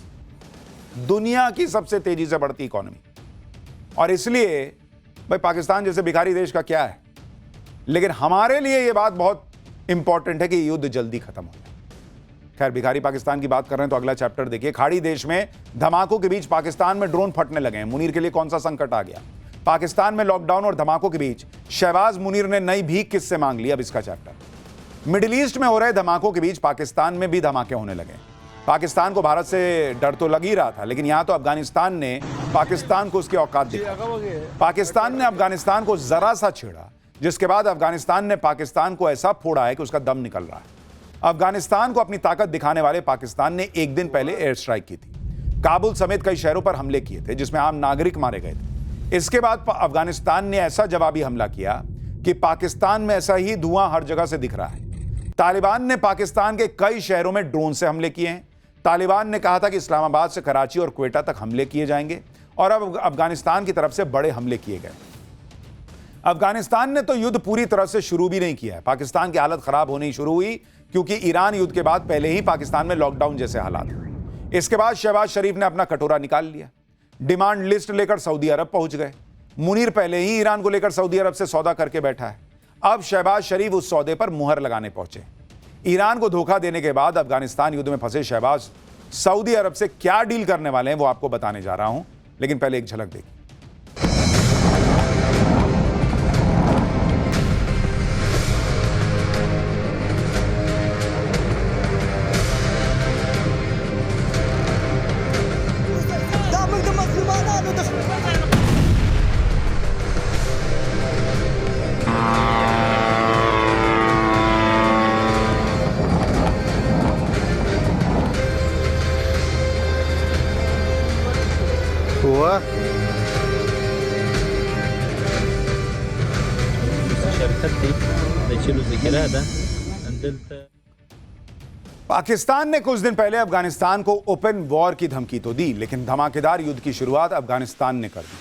दुनिया की सबसे तेजी से बढ़ती इकोनॉमी। और इसलिए भाई पाकिस्तान जैसे भिखारी देश का क्या है, लेकिन हमारे लिए यह बात बहुत इंपॉर्टेंट है कि युद्ध जल्दी खत्म हो जाए। खैर, भिखारी पाकिस्तान की बात कर रहे हैं तो अगला चैप्टर देखिए। खाड़ी देश में धमाकों के बीच पाकिस्तान में ड्रोन फटने लगे हैं। मुनीर के लिए कौन सा संकट आ गया? पाकिस्तान में लॉकडाउन और धमाकों के बीच शहबाज मुनीर ने नई भीख किससे मांग ली? अब इसका चैप्टर। मिडिल ईस्ट में हो रहे धमाकों के बीच पाकिस्तान में भी धमाके होने लगे। पाकिस्तान को भारत से डर तो लग ही रहा था, लेकिन यहां तो अफगानिस्तान ने पाकिस्तान को उसकी औकात दिखाई। पाकिस्तान ने अफगानिस्तान को जरा सा छेड़ा, जिसके बाद अफगानिस्तान ने पाकिस्तान को ऐसा फोड़ा है कि उसका दम निकल रहा है। अफगानिस्तान को अपनी ताकत दिखाने वाले पाकिस्तान ने एक दिन पहले एयर स्ट्राइक की थी। काबुल समेत कई शहरों पर हमले किए थे, जिसमें आम नागरिक मारे गए थे। इसके बाद अफगानिस्तान ने ऐसा जवाबी हमला किया कि पाकिस्तान में ऐसा ही धुआं हर जगह से दिख रहा है। तालिबान ने पाकिस्तान के कई शहरों में ड्रोन से हमले किए हैं। तालिबान ने कहा था कि इस्लामाबाद से कराची और क्वेटा तक हमले किए जाएंगे और अब अफगानिस्तान की तरफ से बड़े हमले किए गए। अफगानिस्तान ने तो युद्ध पूरी तरह से शुरू भी नहीं किया है। पाकिस्तान की हालत खराब होनी शुरू हुई क्योंकि ईरान युद्ध के बाद पहले ही पाकिस्तान में लॉकडाउन जैसे हालात हुए। इसके बाद शहबाज शरीफ ने अपना कटोरा निकाल लिया, डिमांड लिस्ट लेकर सऊदी अरब पहुंच गए। मुनीर पहले ही ईरान को लेकर सऊदी अरब से सौदा करके बैठा है। अब शहबाज शरीफ उस सौदे पर मुहर लगाने पहुंचे। ईरान को धोखा देने के बाद अफगानिस्तान युद्ध में फंसे शहबाज सऊदी अरब से क्या डील करने वाले हैं वो आपको बताने जा रहा हूं, लेकिन पहले एक झलक देखिए। पाकिस्तान ने कुछ दिन पहले अफगानिस्तान को ओपन वॉर की धमकी तो दी, लेकिन धमाकेदार युद्ध की शुरुआत अफगानिस्तान ने कर दी।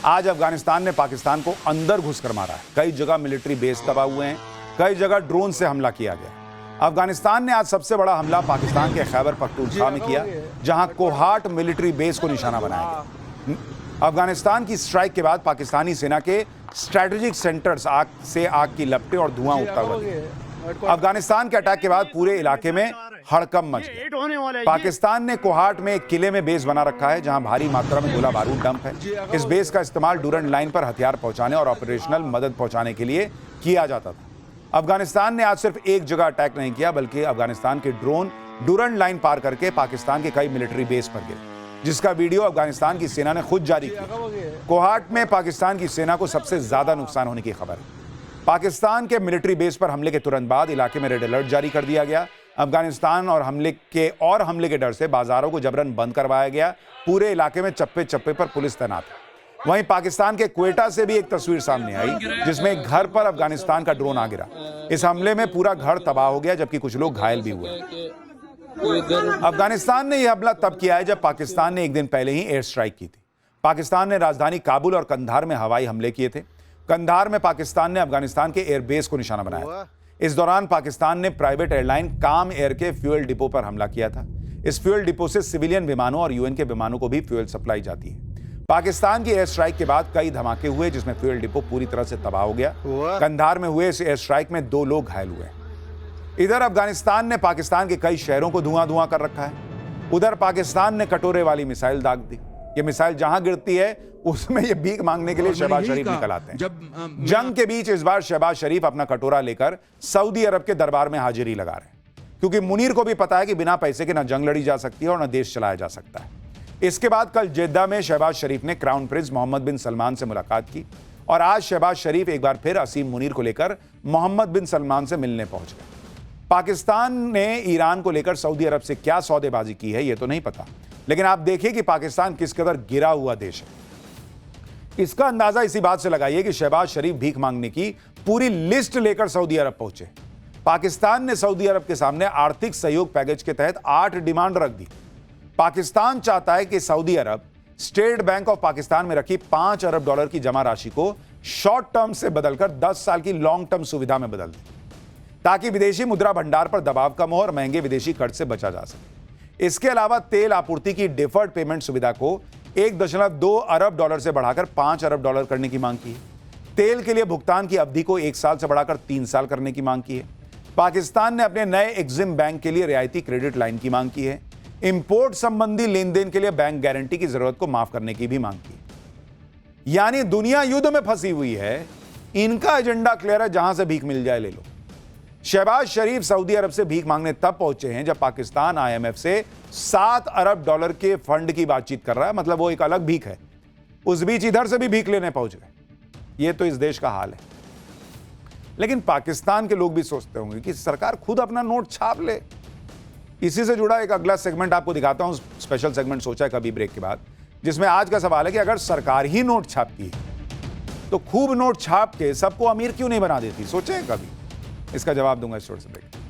आज अफगानिस्तान ने पाकिस्तान को अंदर घुसकर मारा है। कई जगह मिलिट्री बेस तबाह हुए हैं, कई जगह ड्रोन से हमला किया गया। अफगानिस्तान ने आज सबसे बड़ा हमला पाकिस्तान के खैबर पख्तूनख्वा में किया, जहां कोहाट मिलिट्री बेस को निशाना बनाया गया। अफगानिस्तान की स्ट्राइक के बाद पाकिस्तानी सेना के स्ट्रेटेजिक सेंटर्स आग की लपटें और धुआं उठता हुआ दिखा। अफगानिस्तान के अटैक के बाद पूरे इलाके में हड़कंप मच गया। पाकिस्तान ने कोहाट में एक किले में बेस बना रखा है, जहां भारी मात्रा में गोला बारूद डंप है। इस बेस का इस्तेमाल डूरंड लाइन पर हथियार पहुंचाने और ऑपरेशनल मदद पहुंचाने के लिए किया जाता था। अफगानिस्तान ने आज सिर्फ एक जगह अटैक नहीं किया, बल्कि अफगानिस्तान के ड्रोन डूरंड लाइन पार करके पाकिस्तान के कई मिलिट्री बेस पर गिरे, जिसका वीडियो अफगानिस्तान की सेना ने खुद जारी किया। कोहाट में पाकिस्तान की सेना को सबसे ज्यादा नुकसान होने की खबर है। पाकिस्तान के मिलिट्री बेस पर हमले के तुरंत बाद इलाके में रेड अलर्ट जारी कर दिया गया। अफगानिस्तान और हमले के डर से बाजारों को जबरन बंद करवाया गया। पूरे इलाके में चप्पे चप्पे पर पुलिस तैनात है। वहीं पाकिस्तान के क्वेटा से भी एक तस्वीर सामने आई, जिसमें एक घर पर अफगानिस्तान का ड्रोन आ गिरा। इस हमले में पूरा घर तबाह हो गया, जबकि कुछ लोग घायल भी हुए। अफगानिस्तान ने यह हमला तब किया है जब पाकिस्तान ने एक दिन पहले ही एयर स्ट्राइक की थी। पाकिस्तान ने राजधानी काबुल और कंधार में हवाई हमले किए थे। कंधार में पाकिस्तान ने अफगानिस्तान के एयरबेस को निशाना बनाया था। इस दौरान पाकिस्तान ने प्राइवेट एयरलाइन काम एयर के फ्यूल डिपो पर हमला किया था। इस फ्यूल डिपो से सिविलियन विमानों और यूएन के विमानों को भी फ्यूल सप्लाई जाती है। पाकिस्तान की एयर स्ट्राइक के बाद कई धमाके हुए, जिसमें फ्यूल डिपो पूरी तरह से तबाह हो गया। कंधार में हुए इस एयर स्ट्राइक में 2 लोग घायल हुए। इधर अफगानिस्तान ने पाकिस्तान के कई शहरों को धुआं कर रखा है। उधर पाकिस्तान ने कटोरे वाली मिसाइल दाग दी। ये मिसाइल जहां गिरती है उसमें ये भीख मांगने के लिए शहबाज शरीफ निकल आते हैं। जंग के बीच इस बार शहबाज शरीफ अपना कटोरा लेकर सऊदी अरब के दरबार में हाजिरी लगा रहे हैं, क्योंकि मुनीर को भी पता है कि बिना पैसे के ना जंग लड़ी जा सकती है और ना देश चलाया जा सकता है। इसके बाद कल जेद्दा में शहबाज शरीफ ने क्राउन प्रिंस मोहम्मद बिन सलमान से मुलाकात की और आज शहबाज शरीफ एक बार फिर असीम मुनीर को लेकर मोहम्मद बिन सलमान से मिलने पहुंच गए। पाकिस्तान ने ईरान को लेकर सऊदी अरब से क्या सौदेबाजी की है ये तो नहीं पता, लेकिन आप देखिए कि पाकिस्तान किस कदर गिरा हुआ देश है। इसका अंदाजा इसी बात से लगाइए कि शहबाज शरीफ भीख मांगने की पूरी लिस्ट लेकर सऊदी अरब पहुंचे। पाकिस्तान ने सऊदी अरब के सामने आर्थिक सहयोग पैकेज के तहत 8 डिमांड रख दी। पाकिस्तान चाहता है कि Saudi Arab state bank of Pakistan में रखी $5 अरब की जमा राशि को शॉर्ट टर्म से बदलकर 10 साल की लॉन्ग टर्म सुविधा में बदल दे, ताकि विदेशी मुद्रा भंडार पर दबाव कम हो और महंगे विदेशी कर्ज से बचा जा सके। इसके अलावा तेल आपूर्ति की डिफर्ड पेमेंट सुविधा को $1.2 अरब से बढ़ाकर $5 अरब करने की मांग की है। तेल के लिए भुगतान की अवधि को 1 साल से बढ़ाकर 3 साल करने की मांग की है। पाकिस्तान ने अपने नए एग्जिम बैंक के लिए रियायती क्रेडिट लाइन की मांग की है। इंपोर्ट संबंधी लेन देन के लिए बैंक गारंटी की जरूरत को माफ करने की भी मांग की है। यानी दुनिया युद्ध में फंसी हुई है, इनका एजेंडा क्लियर है, जहां से भीख मिल जाए ले लो। शहबाज शरीफ सऊदी अरब से भीख मांगने तब पहुंचे हैं जब पाकिस्तान IMF से $7 अरब के फंड की बातचीत कर रहा है, मतलब वो एक अलग भीख है। उस बीच इधर से भी भीख लेने पहुंच गए। ये तो इस देश का हाल है। लेकिन पाकिस्तान के लोग भी सोचते होंगे कि सरकार खुद अपना नोट छाप ले। इसी से जुड़ा एक अगला सेगमेंट आपको दिखाता हूं, स्पेशल सेगमेंट सोचा है कभी ब्रेक के बाद, जिसमें आज का सवाल है कि अगर सरकार ही नोट छापती है तो खूब नोट छाप के सबको अमीर क्यों नहीं बना देती? सोचे कभी? इसका जवाब दूंगा इस छोटे से ब्रेक।